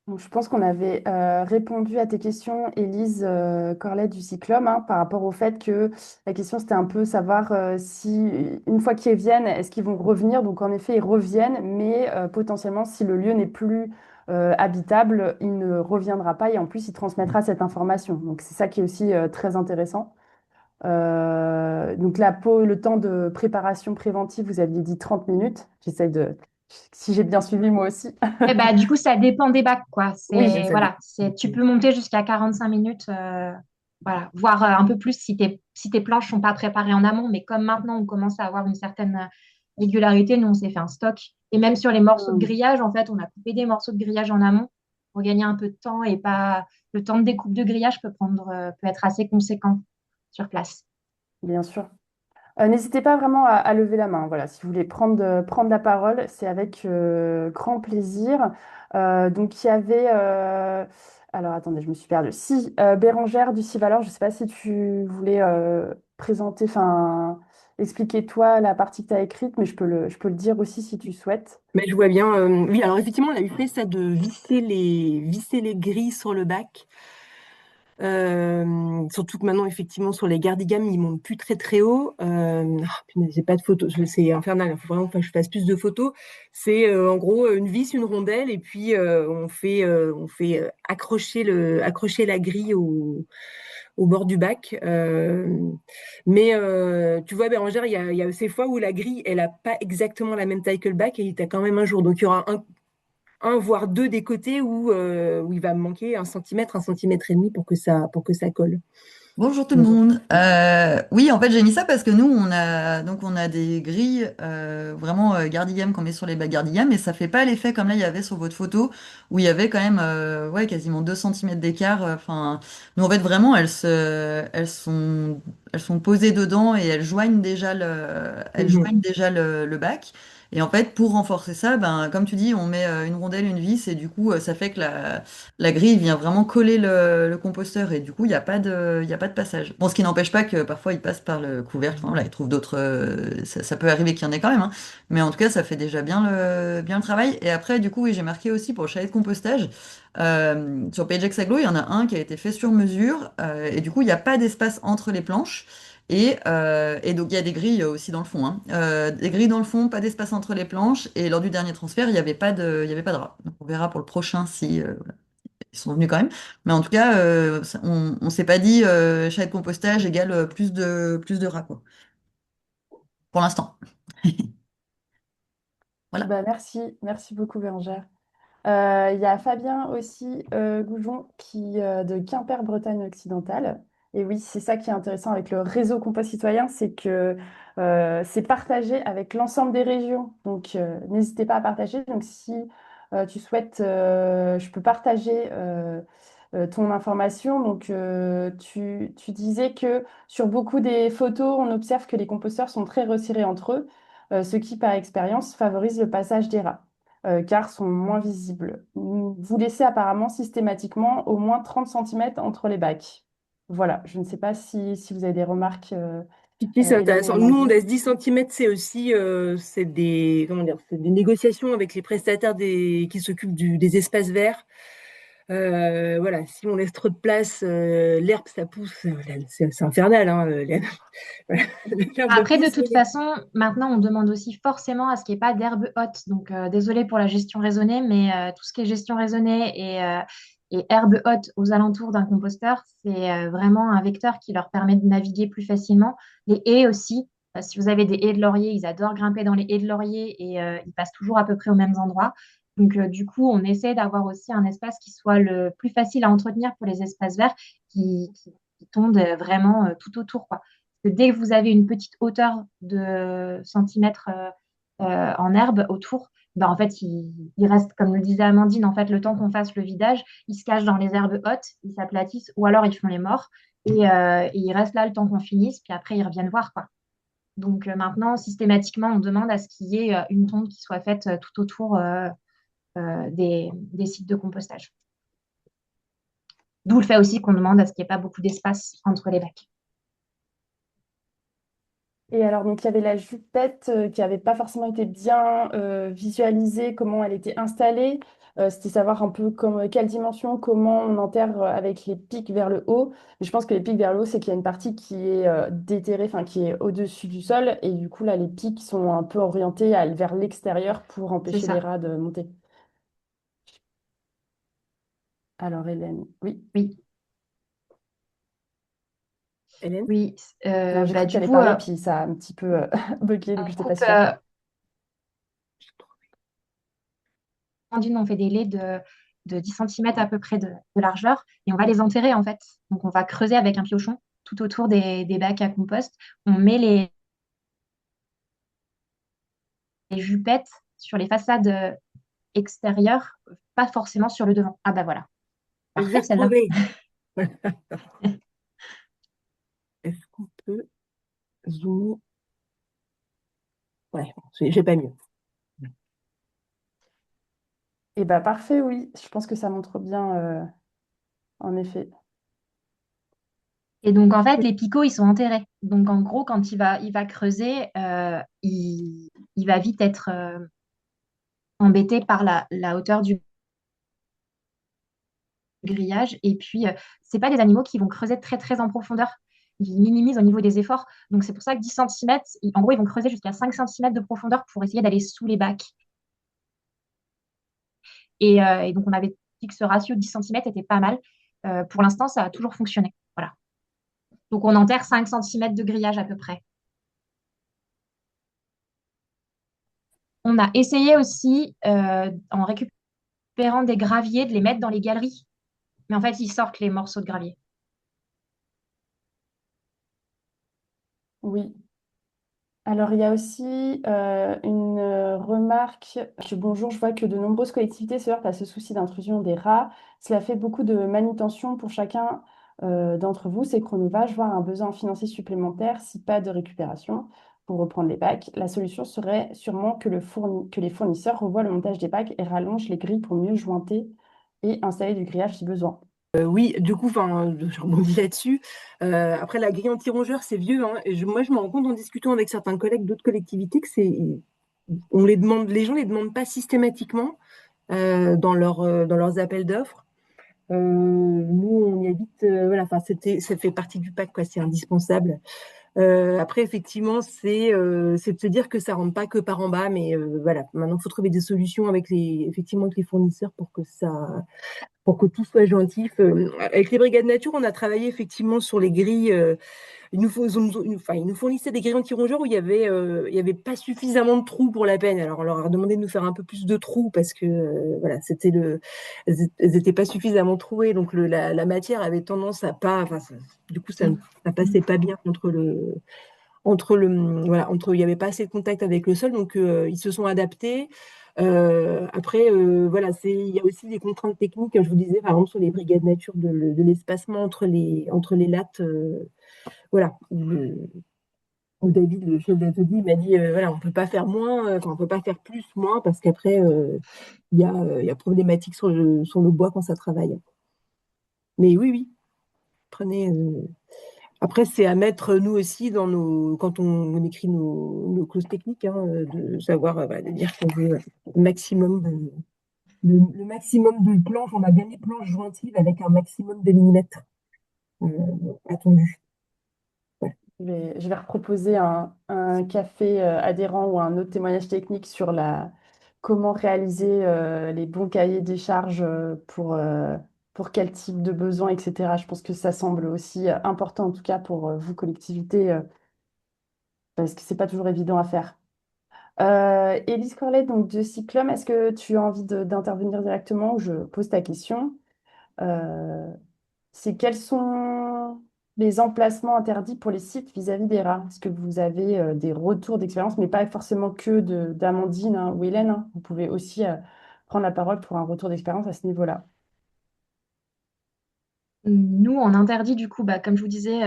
Donc, je pense qu'on avait répondu à tes questions, Élise Corlet du Cyclone, hein, par rapport au fait que la question c'était un peu savoir si une fois qu'ils viennent, est-ce qu'ils vont revenir? Donc en effet, ils reviennent, mais potentiellement si le lieu n'est plus habitable, il ne reviendra pas et en plus il transmettra cette information. Donc c'est ça qui est aussi très intéressant. Donc le temps de préparation préventive, vous aviez dit 30 minutes. Si j'ai bien suivi moi aussi. Et bah, du coup, ça dépend des bacs, quoi. Oui, je sais bien. Voilà, tu peux monter jusqu'à 45 minutes, voilà, voire un peu plus si tes planches sont pas préparées en amont. Mais comme maintenant, on commence à avoir une certaine régularité, nous, on s'est fait un stock. Et même sur les morceaux de Hmm, grillage, en fait, on a coupé des morceaux de grillage en amont pour gagner un peu de temps et pas. Le temps de découpe de grillage peut être assez conséquent sur place. bien sûr. N'hésitez pas vraiment à lever la main. Voilà, si vous voulez prendre la parole, c'est avec grand plaisir. Donc il y avait, alors attendez, je me suis perdue. Si Bérangère du Civalor, je ne sais pas si tu voulais présenter, enfin expliquer toi la partie que tu as écrite, mais je peux le dire aussi si tu souhaites. Mais je vois bien. Oui, alors effectivement, on avait fait ça de visser les grilles sur le bac. Surtout que maintenant, effectivement, sur les gardigames, ils montent plus très très haut. Punaise, j'ai pas de photos, c'est infernal. Il faut vraiment que je fasse plus de photos. C'est en gros une vis, une rondelle, et puis on fait accrocher la grille au bord du bac. Mais tu vois, Bérangère, il y a ces fois où la grille, elle a pas exactement la même taille que le bac, et tu as quand même un jour. Donc il y aura un voire deux des côtés où il va me manquer un centimètre et demi pour que ça colle. Bonjour tout le Donc, monde. Oui, en fait, j'ai mis ça parce que nous, on a des grilles vraiment Gardigame qu'on met sur les bacs Gardigame, et ça fait pas l'effet comme là il y avait sur votre photo où il y avait quand même ouais, quasiment 2 centimètres d'écart. Enfin, nous en fait vraiment elles sont posées dedans et elles mhm. joignent déjà le bac. Et en fait, pour renforcer ça, ben, comme tu dis, on met une rondelle, une vis, et du coup, ça fait que la grille vient vraiment coller le composteur, et du coup, il y a pas de passage. Bon, ce qui n'empêche pas que parfois il passe par le couvercle. Enfin, voilà, il trouve d'autres. Ça peut arriver qu'il y en ait quand même, hein. Mais en tout cas, ça fait déjà bien le travail. Et après, du coup, oui, j'ai marqué aussi pour le chalet de compostage. Sur Pagex Aglo, il y en a un qui a été fait sur mesure. Et du coup, il n'y a pas d'espace entre les planches. Et donc, il y a des grilles aussi dans le fond, hein. Des grilles dans le fond, pas d'espace entre les planches. Et lors du dernier transfert, il y avait pas de drap. Donc, on verra pour le prochain si, ils sont venus quand même. Mais en tout cas, on s'est pas dit chalet de compostage égale plus de rats, quoi. Pour l'instant. Voilà. Bah, merci beaucoup Bérangère. Il y a Fabien aussi Goujon de Quimper, Bretagne occidentale. Et oui, c'est ça qui est intéressant avec le réseau Compost Citoyen, c'est que c'est partagé avec l'ensemble des régions. Donc n'hésitez pas à partager. Donc si tu souhaites, je peux partager ton information. Donc tu disais que sur beaucoup des photos, on observe que les composteurs sont très resserrés entre eux, ce qui par expérience favorise le passage des rats car sont moins visibles. Vous laissez apparemment systématiquement au moins 30 centimètres entre les bacs. Voilà, je ne sais pas si vous avez des remarques, Si, c'est Hélène et intéressant. Nous, on Amandine. laisse 10 centimètres, c'est aussi c'est des, comment dire, c'est des négociations avec les prestataires qui s'occupent des espaces verts. Voilà, si on laisse trop de place, l'herbe, ça pousse. C'est infernal, hein, voilà. L'herbe Après, de pousse. toute façon, maintenant, on demande aussi forcément à ce qu'il n'y ait pas d'herbe haute. Donc, désolé pour la gestion raisonnée, mais tout ce qui est gestion raisonnée et herbe haute aux alentours d'un composteur, c'est vraiment un vecteur qui leur permet de naviguer plus facilement. Les haies aussi, si vous avez des haies de laurier, ils adorent grimper dans les haies de laurier et ils passent toujours à peu près aux mêmes endroits. Donc, du coup, on essaie d'avoir aussi un espace qui soit le plus facile à entretenir pour les espaces verts qui tondent vraiment tout autour, quoi que dès que vous avez une petite hauteur de centimètres en herbe autour, ben en fait, il reste, comme le disait Amandine, en fait, le temps qu'on fasse le vidage, ils se cachent dans les herbes hautes, ils s'aplatissent, ou alors ils font les morts, et ils restent là le temps qu'on finisse, puis après, ils reviennent voir, quoi. Donc maintenant, systématiquement, on demande à ce qu'il y ait une tonde qui soit faite tout autour des sites de compostage. D'où le fait aussi qu'on demande à ce qu'il n'y ait pas beaucoup d'espace entre les bacs. Et alors, donc, il y avait la jupette qui n'avait pas forcément été bien visualisée, comment elle était installée. C'était savoir un peu quelle dimension, comment on enterre avec les pics vers le haut. Et je pense que les pics vers le haut, c'est qu'il y a une partie qui est déterrée, enfin qui est au-dessus du sol. Et du coup, là, les pics sont un peu orientés vers l'extérieur pour C'est empêcher les ça. rats de monter. Alors, Hélène, oui. Oui. Hélène? Oui, Non, j'ai cru que tu du allais coup, parler, puis ça a un petit peu bugué, donc on je n'étais pas coupe, sûre. d'une, on fait des laits de 10 centimètres à peu près de largeur et on va les enterrer en fait. Donc on va creuser avec un piochon tout autour des bacs à compost. On met les jupettes sur les façades extérieures, pas forcément sur le devant. Ah bah voilà, J'ai parfait celle-là. retrouvé. Est-ce qu'on peut zoomer? Ouais, j'ai pas mieux. Et bah parfait, oui. Je pense que ça montre bien, en effet. Et donc en fait, les picots, ils sont enterrés. Donc en gros, quand il va creuser, il va vite être embêté par la hauteur du grillage. Et puis, c'est pas des animaux qui vont creuser très très en profondeur. Ils minimisent au niveau des efforts. Donc c'est pour ça que 10 centimètres, en gros, ils vont creuser jusqu'à 5 centimètres de profondeur pour essayer d'aller sous les bacs. Et donc on avait dit que ce ratio de 10 centimètres était pas mal. Pour l'instant, ça a toujours fonctionné. Voilà. Donc on enterre 5 centimètres de grillage à peu près. On a essayé aussi, en récupérant des graviers, de les mettre dans les galeries. Mais en fait, ils sortent les morceaux de gravier. Oui. Alors, il y a aussi une remarque que bonjour, je vois que de nombreuses collectivités se heurtent à ce souci d'intrusion des rats. Cela fait beaucoup de manutention pour chacun d'entre vous. C'est chronophage, voire un besoin financier supplémentaire si pas de récupération pour reprendre les bacs. La solution serait sûrement que, que les fournisseurs revoient le montage des bacs et rallongent les grilles pour mieux jointer et installer du grillage si besoin. Oui, du coup, enfin, je rebondis là-dessus. Après, la grille anti-rongeur, c'est vieux, hein, et moi, je me rends compte en discutant avec certains collègues d'autres collectivités que on les demande, les gens les demandent pas systématiquement dans leurs appels d'offres. Nous, on y habite, voilà, enfin, ça fait partie du pack, quoi, c'est indispensable. Après, effectivement, c'est de se dire que ça rentre pas que par en bas, mais voilà, maintenant, il faut trouver des solutions effectivement, avec les fournisseurs pour que tout soit jointif. Avec les brigades nature, on a travaillé effectivement sur les grilles. Ils nous fournissaient des grilles anti-rongeurs où il y avait pas suffisamment de trous pour la peine. Alors on leur a demandé de nous faire un peu plus de trous parce que voilà, elles étaient pas suffisamment trouées, donc la matière avait tendance à pas. Enfin, du coup, ça passait pas bien il y avait pas assez de contact avec le sol, donc ils se sont adaptés. Après, voilà, il y a aussi des contraintes techniques, je vous disais, par exemple, sur les brigades nature, de l'espacement entre les lattes. Voilà. David, le chef d'atelier, il m'a dit, voilà, on peut pas faire moins, enfin, on peut pas faire plus, moins, parce qu'après, il y a problématique sur le bois quand ça travaille. Mais oui, oui, prenez. Après, c'est à mettre nous aussi quand on écrit nos clauses techniques, hein, de savoir, voilà, de dire qu'on veut le maximum de planches. On a bien les planches jointives avec un maximum de millimètres euh, attendu. Ouais. Je vais reproposer un café adhérent ou un autre témoignage technique sur comment réaliser les bons cahiers des charges pour quel type de besoin, etc. Je pense que ça semble aussi important, en tout cas pour vous, collectivités, parce que c'est pas toujours évident à faire. Élise Corlet, donc de Cyclum, est-ce que tu as envie d'intervenir directement ou je pose ta question? Euh, c'est quels sont les emplacements interdits pour les sites vis-à-vis des rats? Est-ce que vous avez des retours d'expérience, mais pas forcément que d'Amandine, hein, ou Hélène, hein. Vous pouvez aussi prendre la parole pour un retour d'expérience à ce niveau-là. Nous, on interdit du coup, bah, comme je vous disais,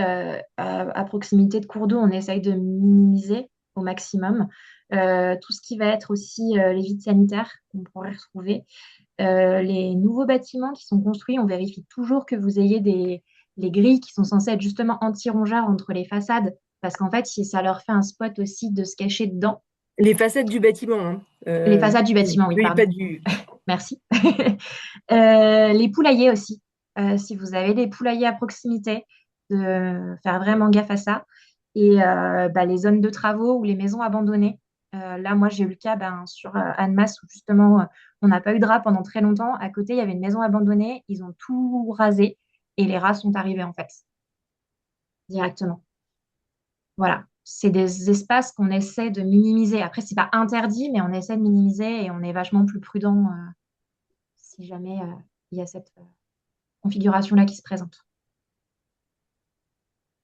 à proximité de cours d'eau, on essaye de minimiser au maximum. Tout ce qui va être aussi les vides sanitaires qu'on pourrait retrouver. Les nouveaux bâtiments qui sont construits, on vérifie toujours que vous ayez les grilles qui sont censées être justement anti-rongeurs entre les façades, parce qu'en fait, si ça leur fait un spot aussi de se cacher dedans. Les façades du bâtiment, hein. Les façades du bâtiment, oui, Oui, pardon. pas du. Merci. Les poulaillers aussi. Si vous avez des poulaillers à proximité, de faire vraiment gaffe à ça. Et bah, les zones de travaux ou les maisons abandonnées. Là, moi, j'ai eu le cas sur Annemasse où justement, on n'a pas eu de rats pendant très longtemps. À côté, il y avait une maison abandonnée. Ils ont tout rasé et les rats sont arrivés en fait. directement. Voilà. C'est des espaces qu'on essaie de minimiser. Après, c'est pas interdit, mais on essaie de minimiser et on est vachement plus prudent si jamais il y a cette configuration-là qui se présente.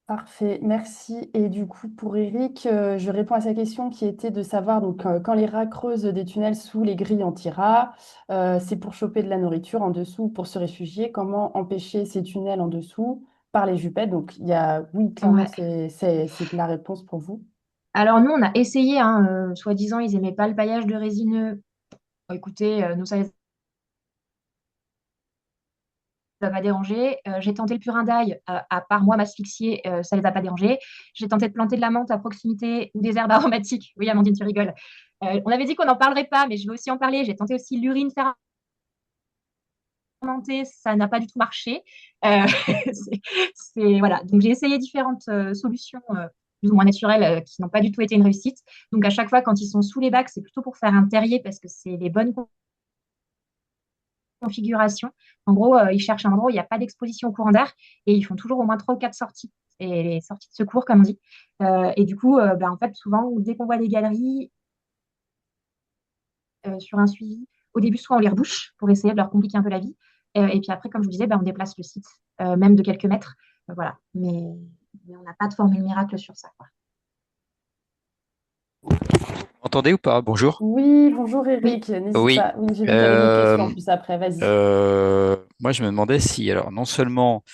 Parfait, merci. Et du coup, pour Eric, je réponds à sa question qui était de savoir, donc, quand les rats creusent des tunnels sous les grilles anti-rats, c'est pour choper de la nourriture en dessous, pour se réfugier. Comment empêcher ces tunnels en dessous par les jupettes? Donc, oui, clairement, Ouais. c'est la réponse pour vous. Alors nous, on a essayé, hein, soi-disant, ils aimaient pas le paillage de résineux. Bon, écoutez, nous, ça les a pas dérangés. J'ai tenté le purin d'ail, à part moi m'asphyxier, ça les a pas dérangés. J'ai tenté de planter de la menthe à proximité ou des herbes aromatiques. Oui, Amandine, tu rigoles. On avait dit qu'on n'en parlerait pas, mais je vais aussi en parler. J'ai tenté aussi l'urine fermentée, ça n'a pas du tout marché. Euh, voilà. Donc j'ai essayé différentes solutions plus ou moins naturelles qui n'ont pas du tout été une réussite. Donc à chaque fois, quand ils sont sous les bacs, c'est plutôt pour faire un terrier parce que c'est les bonnes configuration. En gros, ils cherchent un endroit où il n'y a pas d'exposition au courant d'air et ils font toujours au moins 3 ou 4 sorties. Et les sorties de secours, comme on dit. Et du coup, en fait, souvent, dès qu'on voit des galeries sur un suivi, au début, soit on les rebouche pour essayer de leur compliquer un peu la vie. Et puis après, comme je vous disais, on déplace le site, même de quelques mètres. Voilà. Mais on n'a pas de formule miracle sur ça, quoi. Entendez ou pas? Bonjour. Oui, bonjour Oui. Eric, n'hésite Oui. pas. Oui, j'ai vu que tu avais d'autres questions en Euh, plus après, vas-y. Moi, je me demandais si, alors, non seulement,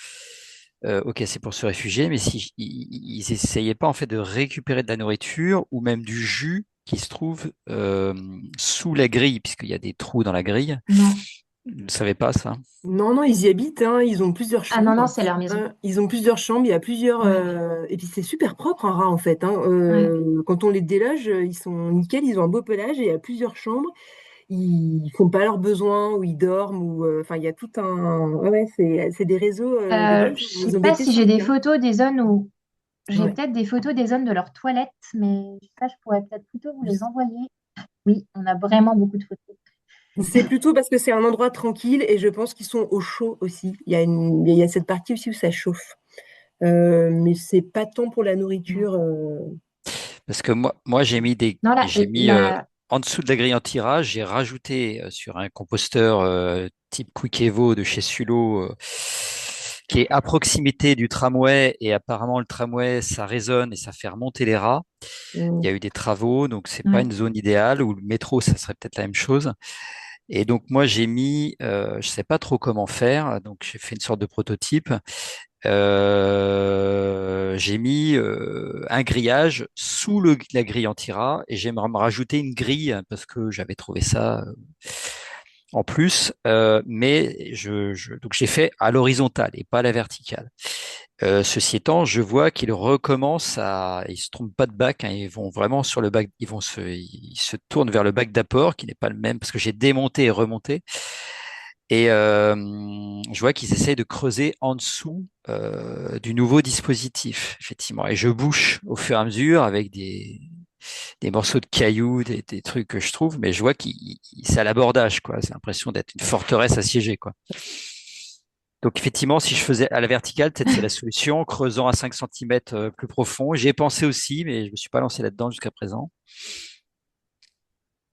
ok, c'est pour se réfugier, mais si ils essayaient pas en fait de récupérer de la nourriture ou même du jus qui se trouve sous la grille, puisqu'il y a des trous dans la grille. Non. Vous ne savez pas ça? Non, non, ils y habitent, hein, ils ont plusieurs Ah non, non, chambres. c'est leur maison. Ils ont plusieurs chambres, il y a plusieurs... Ouais. Et puis c'est super propre un rat en fait, hein. Ouais. Quand on les déloge, ils sont nickel, ils ont un beau pelage et il y a plusieurs chambres. Ils font pas leurs besoins ou ils dorment ou enfin il y a tout un ouais, c'est des Je réseaux. sais Ils ont des pas si j'ai des testiques, hein. photos des zones où j'ai Ouais. peut-être des photos des zones de leurs toilettes, mais ça, je pourrais peut-être plutôt vous les envoyer. Oui, on a vraiment beaucoup de photos. C'est plutôt parce que c'est un endroit tranquille et je pense qu'ils sont au chaud aussi. Il y a cette partie aussi où ça chauffe. Mais c'est pas tant pour la Non, nourriture. Parce que moi non j'ai mis en dessous de la grille anti-ras, j'ai rajouté sur un composteur type Quick Evo de chez Sulo, qui est à proximité du tramway, et apparemment le tramway ça résonne et ça fait remonter les rats. Il y a eu des travaux, donc c'est pas ouais. une zone idéale. Ou le métro, ça serait peut-être la même chose. Et donc moi j'ai mis, je sais pas trop comment faire, donc j'ai fait une sorte de prototype. J'ai mis un grillage sous la grille anti-rat, et j'aimerais me rajouter une grille parce que j'avais trouvé ça en plus, mais donc j'ai fait à l'horizontale et pas à la verticale. Ceci étant, je vois qu'ils recommencent ils se trompent pas de bac, hein, ils vont vraiment sur le bac, ils se tournent vers le bac d'apport qui n'est pas le même parce que j'ai démonté et remonté. Et je vois qu'ils essayent de creuser en dessous du nouveau dispositif, effectivement. Et je bouche au fur et à mesure avec des morceaux de cailloux, des trucs que je trouve, mais je vois qu'il c'est à l'abordage, quoi. C'est l'impression d'être une forteresse assiégée, quoi. Donc effectivement, si je faisais à la verticale, peut-être c'est la solution, creusant à 5 centimètres plus profond. J'y ai pensé aussi, mais je me suis pas lancé là-dedans jusqu'à présent.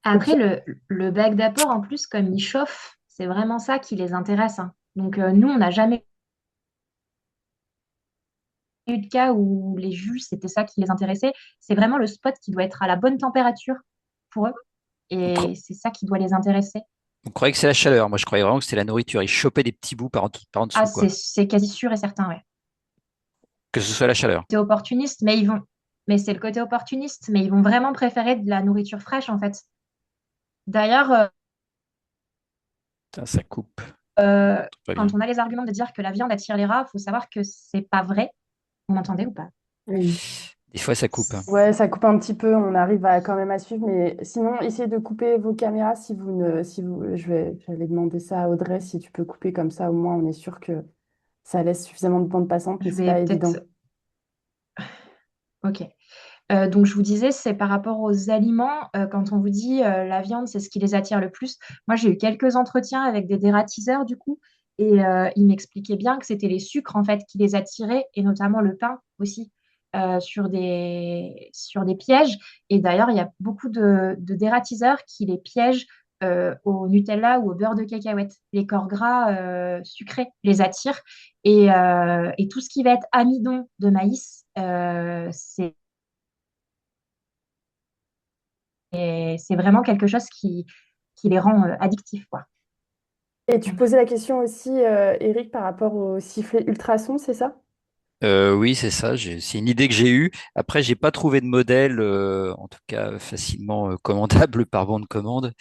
Après, le bac d'apport, en plus, comme il chauffe, c'est vraiment ça qui les intéresse, hein. Donc, nous, on n'a jamais eu de cas où les jus, c'était ça qui les intéressait. C'est vraiment le spot qui doit être à la bonne température pour eux. Donc, Et c'est ça qui doit les intéresser. on croyait que c'est la chaleur. Moi, je croyais vraiment que c'était la nourriture. Ils chopaient des petits bouts par en Ah, dessous, quoi. c'est quasi sûr et certain, ouais. Que ce soit la chaleur. C'est opportuniste, mais c'est le côté opportuniste, mais ils vont vraiment préférer de la nourriture fraîche, en fait. D'ailleurs, Putain, ça coupe. Pas quand bien. on a les arguments de dire que la viande attire les rats, il faut savoir que c'est pas vrai. Vous m'entendez ou pas? Oui. Des fois, ça coupe. Ouais, ça coupe un petit peu, on arrive à quand même à suivre, mais sinon, essayez de couper vos caméras si vous ne, si vous, j'allais demander ça à Audrey, si tu peux couper comme ça, au moins on est sûr que ça laisse suffisamment de bande passante, mais Je c'est vais pas évident. peut-être. Ok. Donc, je vous disais, c'est par rapport aux aliments. Quand on vous dit la viande, c'est ce qui les attire le plus. Moi, j'ai eu quelques entretiens avec des dératiseurs, du coup, Et il m'expliquait bien que c'était les sucres en fait qui les attiraient, et notamment le pain aussi, sur des pièges. Et d'ailleurs, il y a beaucoup de dératiseurs qui les piègent au Nutella ou au beurre de cacahuète. Les corps gras sucrés les attirent. Et tout ce qui va être amidon de maïs, c'est vraiment quelque chose qui les rend addictifs, quoi. Et tu posais la question aussi, Eric, par rapport au sifflet ultrason, c'est ça? Oui, c'est ça. C'est une idée que j'ai eue. Après, j'ai pas trouvé de modèle, en tout cas facilement commandable par bon de commande,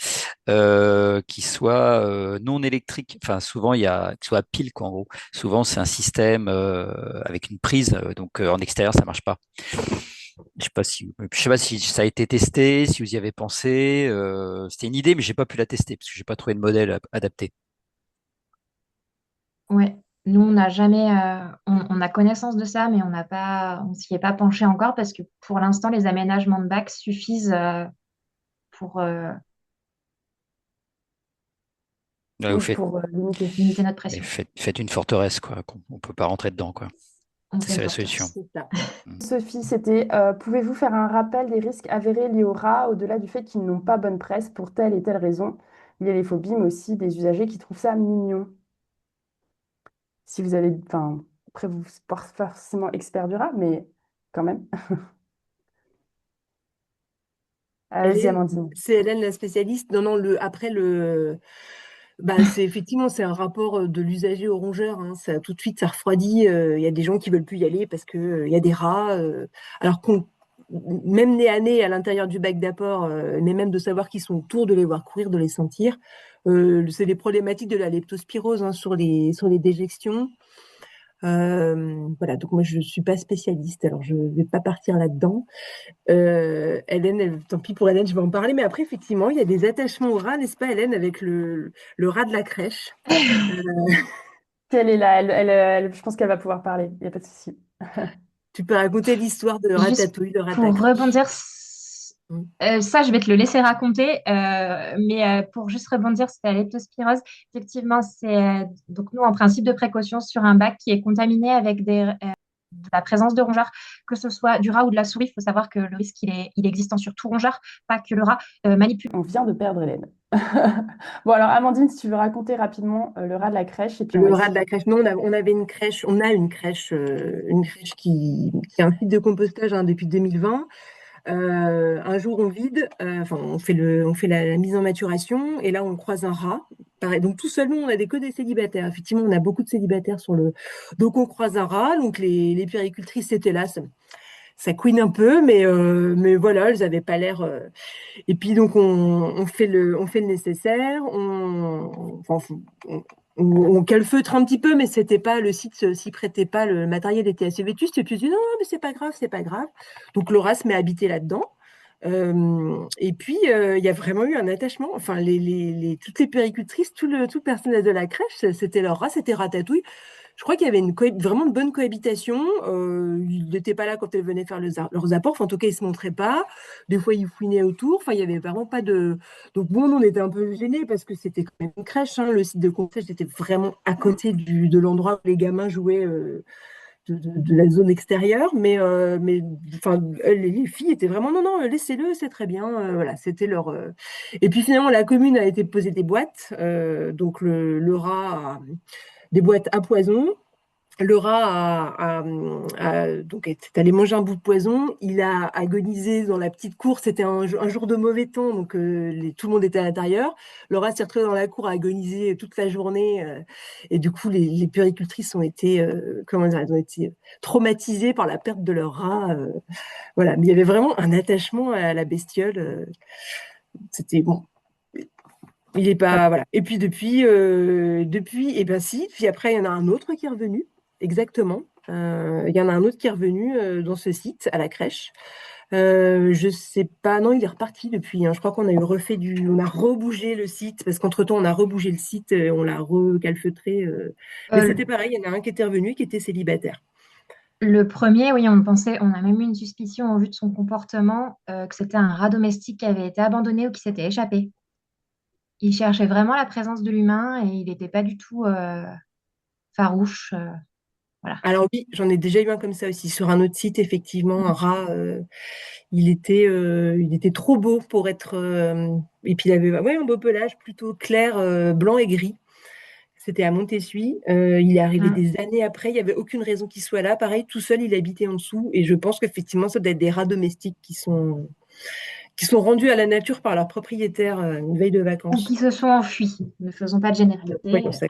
qui soit non électrique. Enfin, souvent il y a, qui soit à pile, quoi, en gros. Souvent, c'est un système avec une prise, donc en extérieur, ça marche pas. Je sais pas si ça a été testé, si vous y avez pensé. C'était une idée, mais j'ai pas pu la tester parce que j'ai pas trouvé de modèle adapté. Ouais, nous, on n'a jamais, on a connaissance de ça, mais on s'y est pas penché encore parce que pour l'instant, les aménagements de bac suffisent pour Ouais, Oui, pour limiter. limiter notre mais pression. faites une forteresse, quoi. On peut pas rentrer dedans, quoi. On Ça, fait c'est une la solution. forteresse. C'est ça. Mm. Sophie, c'était pouvez-vous faire un rappel des risques avérés liés aux rats, au-delà du fait qu'ils n'ont pas bonne presse pour telle et telle raison? Il y a les phobies, mais aussi des usagers qui trouvent ça mignon. Si vous avez, enfin, après, vous n'êtes pas forcément expert du rat, mais quand même. Allez-y, Hélène, Amandine. c'est Hélène la spécialiste. Non, non, après bah, c'est effectivement, c'est un rapport de l'usager au rongeur, hein. Ça, tout de suite, ça refroidit. Il y a des gens qui veulent plus y aller parce que, il y a des rats. Alors qu'on, même nez à nez à l'intérieur du bac d'apport, mais même de savoir qu'ils sont autour, de les voir courir, de les sentir. C'est les problématiques de la leptospirose, hein, sur les déjections. Voilà, donc moi je suis pas spécialiste, alors je vais pas partir là-dedans. Hélène, tant pis pour Hélène, je vais en parler, mais après effectivement il y a des attachements au rat, n'est-ce pas Hélène, avec le rat de la crèche. Euh, Elle est là, je pense qu'elle va pouvoir parler, il n'y a pas de souci. Tu peux raconter l'histoire de Juste Ratatouille, de pour rebondir, Rataclès. Mm. ça, je vais te le laisser raconter, mais pour juste rebondir, c'était la leptospirose. Effectivement, c'est donc nous, en principe de précaution sur un bac qui est contaminé avec de la présence de rongeurs, que ce soit du rat ou de la souris. Il faut savoir que le risque, il est existant sur tout rongeur, pas que le rat manipule. On vient de perdre Hélène. Bon, alors, Amandine, si tu veux raconter rapidement le rat de la crèche, et puis on va Le rat de essayer. la crèche. Non, on avait on a une crèche qui est un site de compostage, hein, depuis 2020. Un jour, on vide, enfin, on fait la mise en maturation, et là, on croise un rat. Pareil, donc tout seul, nous, on a que des célibataires. Effectivement, on a beaucoup de célibataires sur le. Donc, on croise un rat. Donc, les puéricultrices étaient là. Ça couine un peu, mais voilà, elles n'avaient pas l'air. Et puis, donc, on fait le nécessaire. Enfin, on calfeutre un petit peu, mais c'était pas le site s'y prêtait pas. Le matériel était assez vétuste. Et puis, je dis non, mais c'est pas grave, c'est pas grave. Donc, Laura se met à habiter là-dedans. Et puis, il y a vraiment eu un attachement. Enfin, toutes les puéricultrices, tout le personnel de la crèche, c'était leur rat, c'était Ratatouille. Je crois qu'il y avait vraiment une bonne cohabitation. Ils n'étaient pas là quand elles venaient faire leurs apports. Enfin, en tout cas, ils se montraient pas. Des fois, ils fouinaient autour. Enfin, il y avait vraiment pas de. Donc bon, nous, on était un peu gênés parce que c'était quand même une crèche, hein. Le site de concierge était vraiment à côté de l'endroit où les gamins jouaient, de la zone extérieure. Mais enfin, les filles étaient vraiment non, non, laissez-le, c'est très bien. Voilà, c'était leur. Et puis finalement, la commune a été poser des boîtes. Donc le rat des boîtes à poison. Le rat donc est allé manger un bout de poison. Il a agonisé dans la petite cour. C'était un jour de mauvais temps, donc tout le monde était à l'intérieur. Le rat s'est retrouvé dans la cour à agoniser toute la journée. Et du coup, les puéricultrices ont été, comment dire, elles ont été traumatisées par la perte de leur rat. Voilà, mais il y avait vraiment un attachement à la bestiole. C'était bon. Il est pas, voilà. Et puis depuis, et ben si. Puis après, il y en a un autre qui est revenu, exactement. Il y en a un autre qui est revenu dans ce site à la crèche. Je sais pas, non, il est reparti depuis, hein. Je crois qu'on a on a rebougé le site parce qu'entre-temps, on a rebougé le site, on l'a recalfeutré. Mais Euh, c'était pareil, il y en a un qui était revenu, qui était célibataire. le premier, oui, on a même eu une suspicion au vu de son comportement que c'était un rat domestique qui avait été abandonné ou qui s'était échappé. Il cherchait vraiment la présence de l'humain et il n'était pas du tout. farouche. Voilà. Alors oui, j'en ai déjà eu un comme ça aussi sur un autre site, effectivement, un rat. Il était trop beau pour être. Et puis il avait ouais, un beau pelage plutôt clair, blanc et gris. C'était à Montessuie. Il est arrivé Mm. des années après. Il n'y avait aucune raison qu'il soit là. Pareil, tout seul, il habitait en dessous. Et je pense qu'effectivement, ça doit être des rats domestiques qui sont rendus à la nature par leur propriétaire une veille de Ou qui vacances. se sont enfuis. Ne faisons pas de Ouais, généralité. ça,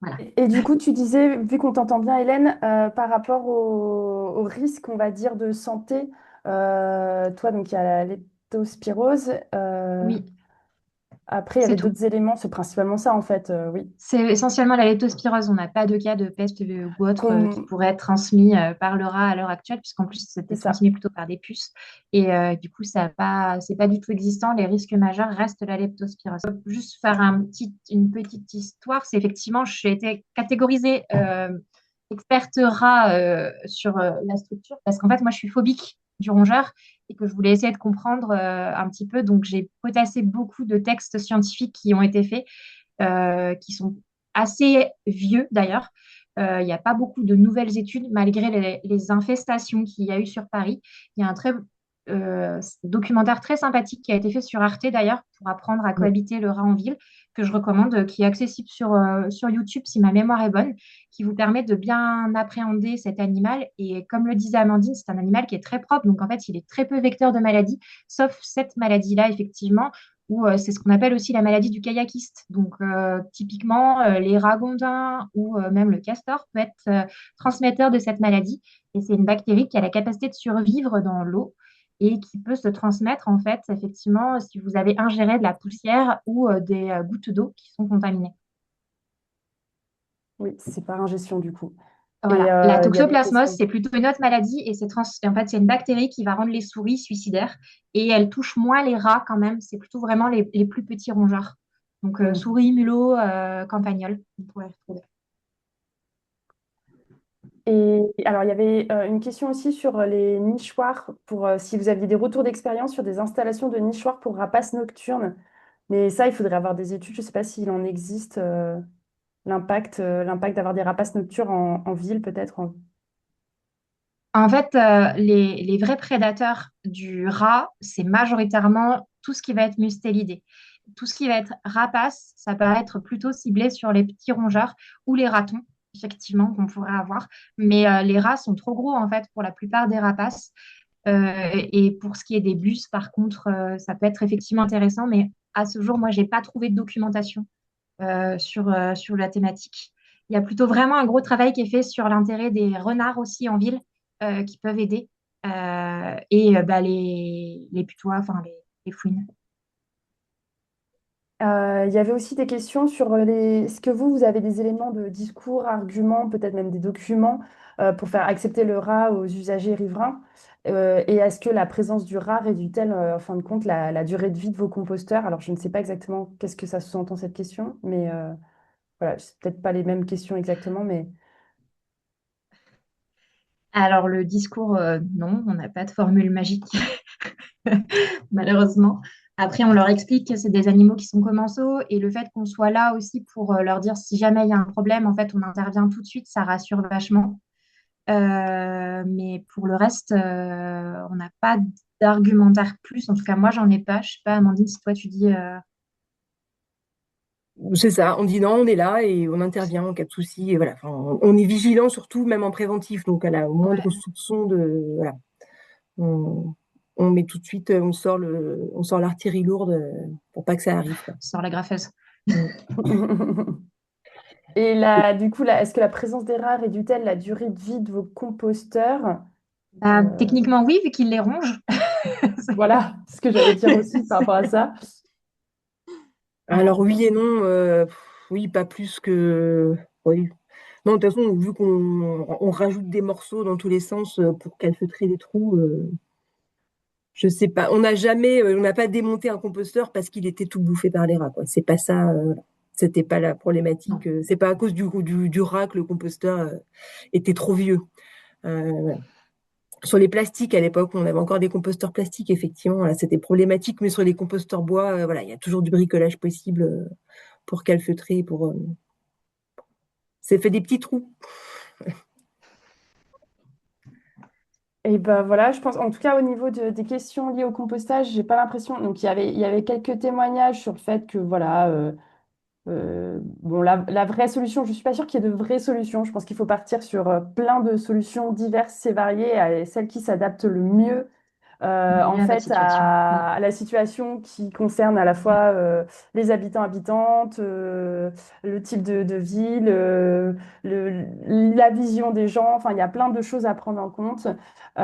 Voilà. Et du coup, tu disais, vu qu'on t'entend bien, Hélène, par rapport au risque, on va dire, de santé, toi, donc il y a la leptospirose. Oui, Après, il y c'est avait tout. d'autres éléments, c'est principalement ça, en fait, oui. C'est essentiellement la leptospirose. On n'a pas de cas de peste ou autre qui Qu'on- pourrait être transmis par le rat à l'heure actuelle, puisqu'en plus, C'est c'était ça. transmis plutôt par des puces. Et du coup, ça a pas, c'est pas du tout existant. Les risques majeurs restent la leptospirose. Juste faire une petite histoire, c'est effectivement, j'ai été catégorisée experte rat sur la structure, parce qu'en fait, moi, je suis phobique du rongeur et que je voulais essayer de comprendre un petit peu. Donc, j'ai potassé beaucoup de textes scientifiques qui ont été faits qui sont assez vieux d'ailleurs. Il n'y a pas beaucoup de nouvelles études malgré les infestations qu'il y a eu sur Paris. Il y a un documentaire très sympathique qui a été fait sur Arte d'ailleurs pour apprendre à cohabiter le rat en ville que je recommande, qui est accessible sur YouTube si ma mémoire est bonne, qui vous permet de bien appréhender cet animal. Et comme le disait Amandine, c'est un animal qui est très propre, donc en fait il est très peu vecteur de maladies, sauf cette maladie-là effectivement ou c'est ce qu'on appelle aussi la maladie du kayakiste. Donc, typiquement, les ragondins ou même le castor peut être transmetteur de cette maladie. Et c'est une bactérie qui a la capacité de survivre dans l'eau et qui peut se transmettre, en fait, effectivement, si vous avez ingéré de la poussière ou des gouttes d'eau qui sont contaminées. Oui, c'est par ingestion, du coup. Et Voilà. La il y a des toxoplasmose, questions. c'est plutôt une autre maladie et en fait, c'est une bactérie qui va rendre les souris suicidaires et elle touche moins les rats quand même. C'est plutôt vraiment les plus petits rongeurs. Donc, Hmm. souris, mulots, campagnols, on pourrait retrouver. Et alors, il y avait une question aussi sur les nichoirs, pour si vous aviez des retours d'expérience sur des installations de nichoirs pour rapaces nocturnes. Mais ça, il faudrait avoir des études. Je ne sais pas s'il en existe, l'impact d'avoir des rapaces nocturnes en ville, peut-être. En fait, les vrais prédateurs du rat, c'est majoritairement tout ce qui va être mustélidé. Tout ce qui va être rapace, ça peut être plutôt ciblé sur les petits rongeurs ou les ratons, effectivement, qu'on pourrait avoir. Mais les rats sont trop gros, en fait, pour la plupart des rapaces. Et pour ce qui est des bus, par contre, ça peut être effectivement intéressant. Mais à ce jour, moi, j'ai pas trouvé de documentation sur la thématique. Il y a plutôt vraiment un gros travail qui est fait sur l'intérêt des renards aussi en ville qui peuvent aider et bah, les putois, enfin les fouines. Il y avait aussi des questions sur est-ce que vous avez des éléments de discours, arguments, peut-être même des documents pour faire accepter le rat aux usagers riverains? Et est-ce que la présence du rat réduit-elle, en fin de compte, la durée de vie de vos composteurs? Alors, je ne sais pas exactement qu'est-ce que ça sous-entend cette question, mais voilà, c'est peut-être pas les mêmes questions exactement, mais Alors le discours, non, on n'a pas de formule magique, malheureusement. Après, on leur explique que c'est des animaux qui sont commensaux et le fait qu'on soit là aussi pour leur dire si jamais il y a un problème, en fait, on intervient tout de suite, ça rassure vachement. Mais pour le reste, on n'a pas d'argumentaire plus. En tout cas, moi, j'en ai pas. Je sais pas, Amandine, si toi, tu dis... c'est ça, on dit non, on est là et on intervient en cas de souci. Et voilà. Enfin, on est vigilant surtout, même en préventif. Donc, à la moindre Ouais, soupçon de. Voilà. On, on met tout de suite, on sort l'artillerie lourde pour pas que ça arrive, quoi. sur la graffeuse. Mm. et là, du coup, là, est-ce que la présence des rats réduit-elle la durée de vie de vos composteurs? Bah, Euh, techniquement, oui, vu qu'ils les rongent. voilà, ce que j'allais dire aussi par rapport à ça. Alors, oui et non, oui, pas plus que. Oui. Non, de toute façon, vu qu'on rajoute des morceaux dans tous les sens pour calfeutrer les trous, je sais pas. On n'a pas démonté un composteur parce qu'il était tout bouffé par les rats, quoi. C'est pas ça. Voilà. C'était pas la problématique. Non. C'est pas à cause du rat que le composteur était trop vieux. Voilà. Sur les plastiques, à l'époque, on avait encore des composteurs plastiques, effectivement, là, c'était problématique, mais sur les composteurs bois, voilà, il y a toujours du bricolage possible pour calfeutrer, pour. C'est fait des petits trous. Et ben voilà, je pense, en tout cas au niveau des questions liées au compostage, j'ai pas l'impression. Donc il y avait quelques témoignages sur le fait que voilà, bon, la vraie solution, je suis pas sûre qu'il y ait de vraies solutions. Je pense qu'il faut partir sur plein de solutions diverses et variées, et celle qui s'adapte le mieux en Mieux à votre fait, situation. Mm. à la situation qui concerne à la fois les habitants, habitantes, le type de ville, la vision des gens. Enfin, il y a plein de choses à prendre en compte. Il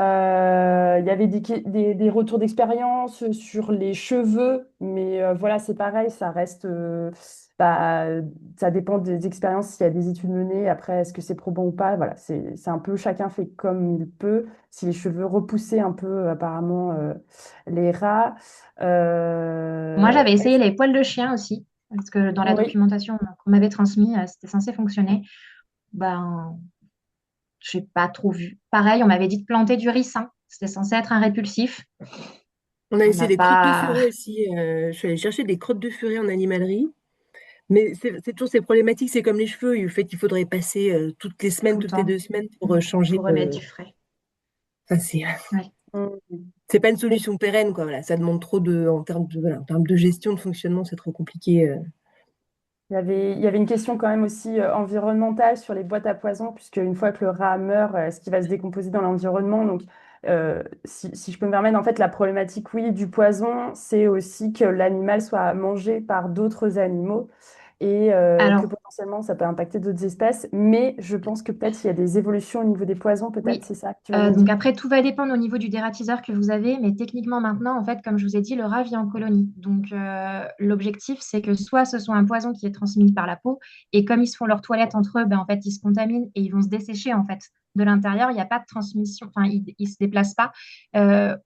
y avait des retours d'expérience sur les cheveux, mais voilà, c'est pareil, ça reste. Bah, ça dépend des expériences, s'il y a des études menées. Après, est-ce que c'est probant ou pas? Voilà, c'est un peu chacun fait comme il peut. Si les cheveux repoussaient un peu, apparemment, les rats. Moi, Euh, j'avais essayé les poils de chien aussi, parce que dans la oui, documentation qu'on m'avait transmise, c'était censé fonctionner. Ben, j'ai pas trop vu. Pareil, on m'avait dit de planter du ricin. C'était censé être un répulsif. On a On essayé n'a des crottes de pas. furet aussi. Je suis allée chercher des crottes de furet en animalerie. Mais c'est toujours ces problématiques, c'est comme les cheveux. Le fait qu'il faudrait passer toutes les semaines, Tout le toutes les temps 2 semaines pour changer. pour remettre du frais. Enfin, Ouais. mm. c'est pas une solution pérenne, quoi. Voilà, ça demande trop en termes voilà, en termes de gestion, de fonctionnement, c'est trop compliqué. Il y avait une question quand même aussi environnementale sur les boîtes à poison, puisque une fois que le rat meurt, est-ce qu'il va se décomposer dans l'environnement? Donc, si je peux me permettre, en fait, la problématique, oui, du poison, c'est aussi que l'animal soit mangé par d'autres animaux et que Alors, potentiellement, ça peut impacter d'autres espèces. Mais je pense que peut-être il y a des évolutions au niveau des poisons, peut-être oui. c'est ça que tu vas nous Donc dire. après, tout va dépendre au niveau du dératiseur que vous avez, mais techniquement maintenant, en fait, comme je vous ai dit, le rat vit en colonie. Donc l'objectif, c'est que soit ce soit un poison qui est transmis par la peau, et comme ils se font leur toilette entre eux, ben, en fait, ils se contaminent et ils vont se dessécher en fait. De l'intérieur, il n'y a pas de transmission, enfin, ils ne se déplacent pas.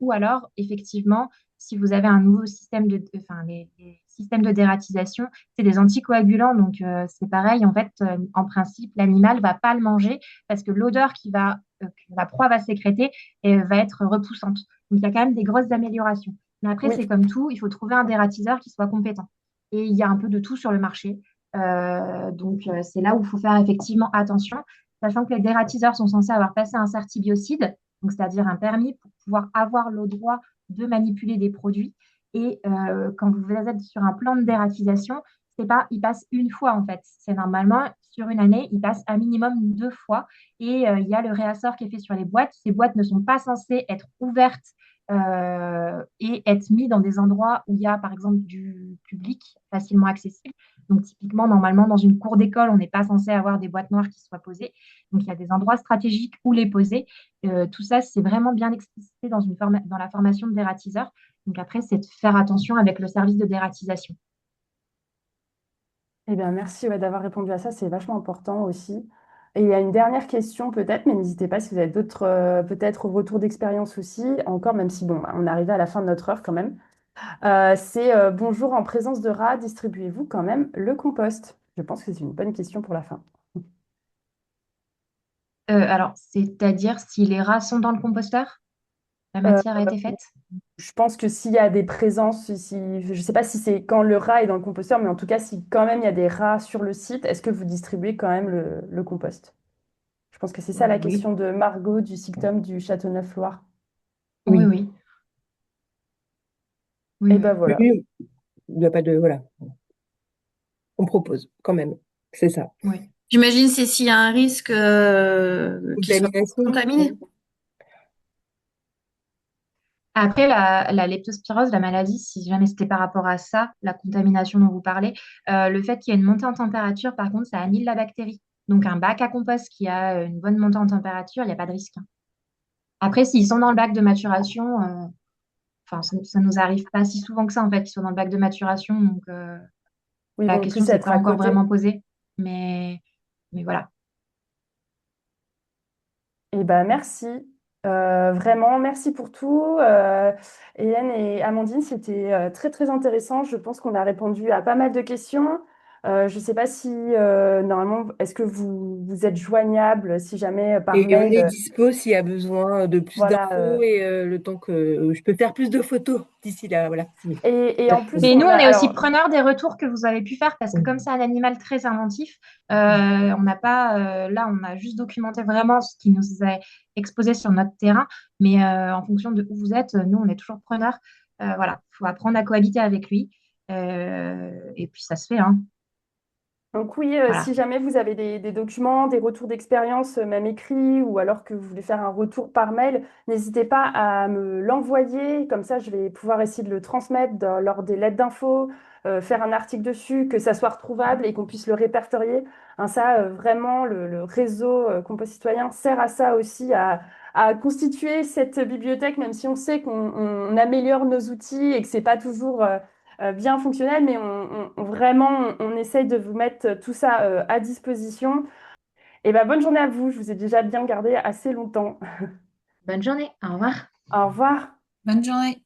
Ou alors, effectivement, si vous avez un nouveau système enfin, les systèmes de dératisation, c'est des anticoagulants, donc c'est pareil, en fait, en principe, l'animal va pas le manger parce que l'odeur que la proie va sécréter va être repoussante. Donc, il y a quand même des grosses améliorations. Mais après, Oui, c'est comme tout, il faut trouver un dératiseur qui soit compétent. Et il y a un peu de tout sur le marché. Donc, c'est là où il faut faire effectivement attention, sachant que les dératiseurs sont censés avoir passé un certibiocide, donc c'est-à-dire un permis pour pouvoir avoir le droit de manipuler des produits. Et quand vous êtes sur un plan de dératisation, c'est pas, il passe une fois en fait. C'est normalement sur une année, il passe un minimum 2 fois. Et il y a le réassort qui est fait sur les boîtes. Ces boîtes ne sont pas censées être ouvertes et être mises dans des endroits où il y a, par exemple, du public facilement accessible. Donc, typiquement, normalement, dans une cour d'école, on n'est pas censé avoir des boîtes noires qui soient posées. Donc, il y a des endroits stratégiques où les poser. Tout ça, c'est vraiment bien explicité dans la formation de dératiseur. Donc, après, c'est de faire attention avec le service de dératisation. eh bien, merci ouais, d'avoir répondu à ça, c'est vachement important aussi. Et il y a une dernière question peut-être, mais n'hésitez pas si vous avez d'autres peut-être retours d'expérience aussi, encore même si bon, on est arrivé à la fin de notre heure quand même. C'est bonjour, en présence de rats, distribuez-vous quand même le compost? Je pense que c'est une bonne question pour la fin. Alors, c'est-à-dire si les rats sont dans le composteur, la Euh, matière a été faite? je pense que s'il y a des présences, je ne sais pas si c'est quand le rat est dans le composteur, mais en tout cas, si quand même il y a des rats sur le site, est-ce que vous distribuez quand même le compost? Je pense que c'est ça la Oui, question de Margot du SICTOM du Châteauneuf-Loire. oui, Oui. oui, oui, Et oui. ben Oui, voilà. oui, il n'y a pas de. Voilà. On propose quand même. C'est ça. Oui. J'imagine c'est s'il y a un risque qu'il soit Contamination. contaminé. Après, la leptospirose, la maladie, si jamais c'était par rapport à ça, la contamination dont vous parlez, le fait qu'il y ait une montée en température, par contre, ça annule la bactérie. Donc, un bac à compost qui a une bonne montée en température, il n'y a pas de risque, hein. Après, s'ils sont dans le bac de maturation, enfin, ça nous arrive pas si souvent que ça, en fait, qu'ils sont dans le bac de maturation. Donc, Oui, ils la vont question plus s'est être pas à encore côté. vraiment posée. Mais, mais voilà. Et ben merci. Vraiment, merci pour tout. Hélène et Amandine, c'était très très intéressant. Je pense qu'on a répondu à pas mal de questions. Je ne sais pas si, normalement, est-ce que vous êtes joignable si jamais par Et on mail, est dispo s'il y a besoin de plus voilà. d'infos et le temps que je peux faire plus de photos d'ici là, voilà. Et en plus, Mais nous, on a, on est aussi alors, preneurs des retours que vous avez pu faire parce que comme c'est un animal très inventif, on n'a pas, là, on a juste documenté vraiment ce qui nous est exposé sur notre terrain. Mais en fonction de où vous êtes, nous, on est toujours preneurs. Voilà, il faut apprendre à cohabiter avec lui. Et puis, ça se fait, hein. donc oui, Voilà. si jamais vous avez des documents, des retours d'expérience, même écrits, ou alors que vous voulez faire un retour par mail, n'hésitez pas à me l'envoyer. Comme ça, je vais pouvoir essayer de le transmettre lors des lettres d'info, faire un article dessus, que ça soit retrouvable et qu'on puisse le répertorier. Hein, ça, vraiment, le réseau Compost Citoyen sert à ça aussi, à constituer cette bibliothèque, même si on sait qu'on améliore nos outils et que c'est pas toujours bien fonctionnel, mais vraiment, on essaye de vous mettre tout ça à disposition. Et ben, bonne journée à vous. Je vous ai déjà bien gardé assez longtemps. Bonne journée. Au revoir. Au revoir. Bonne journée.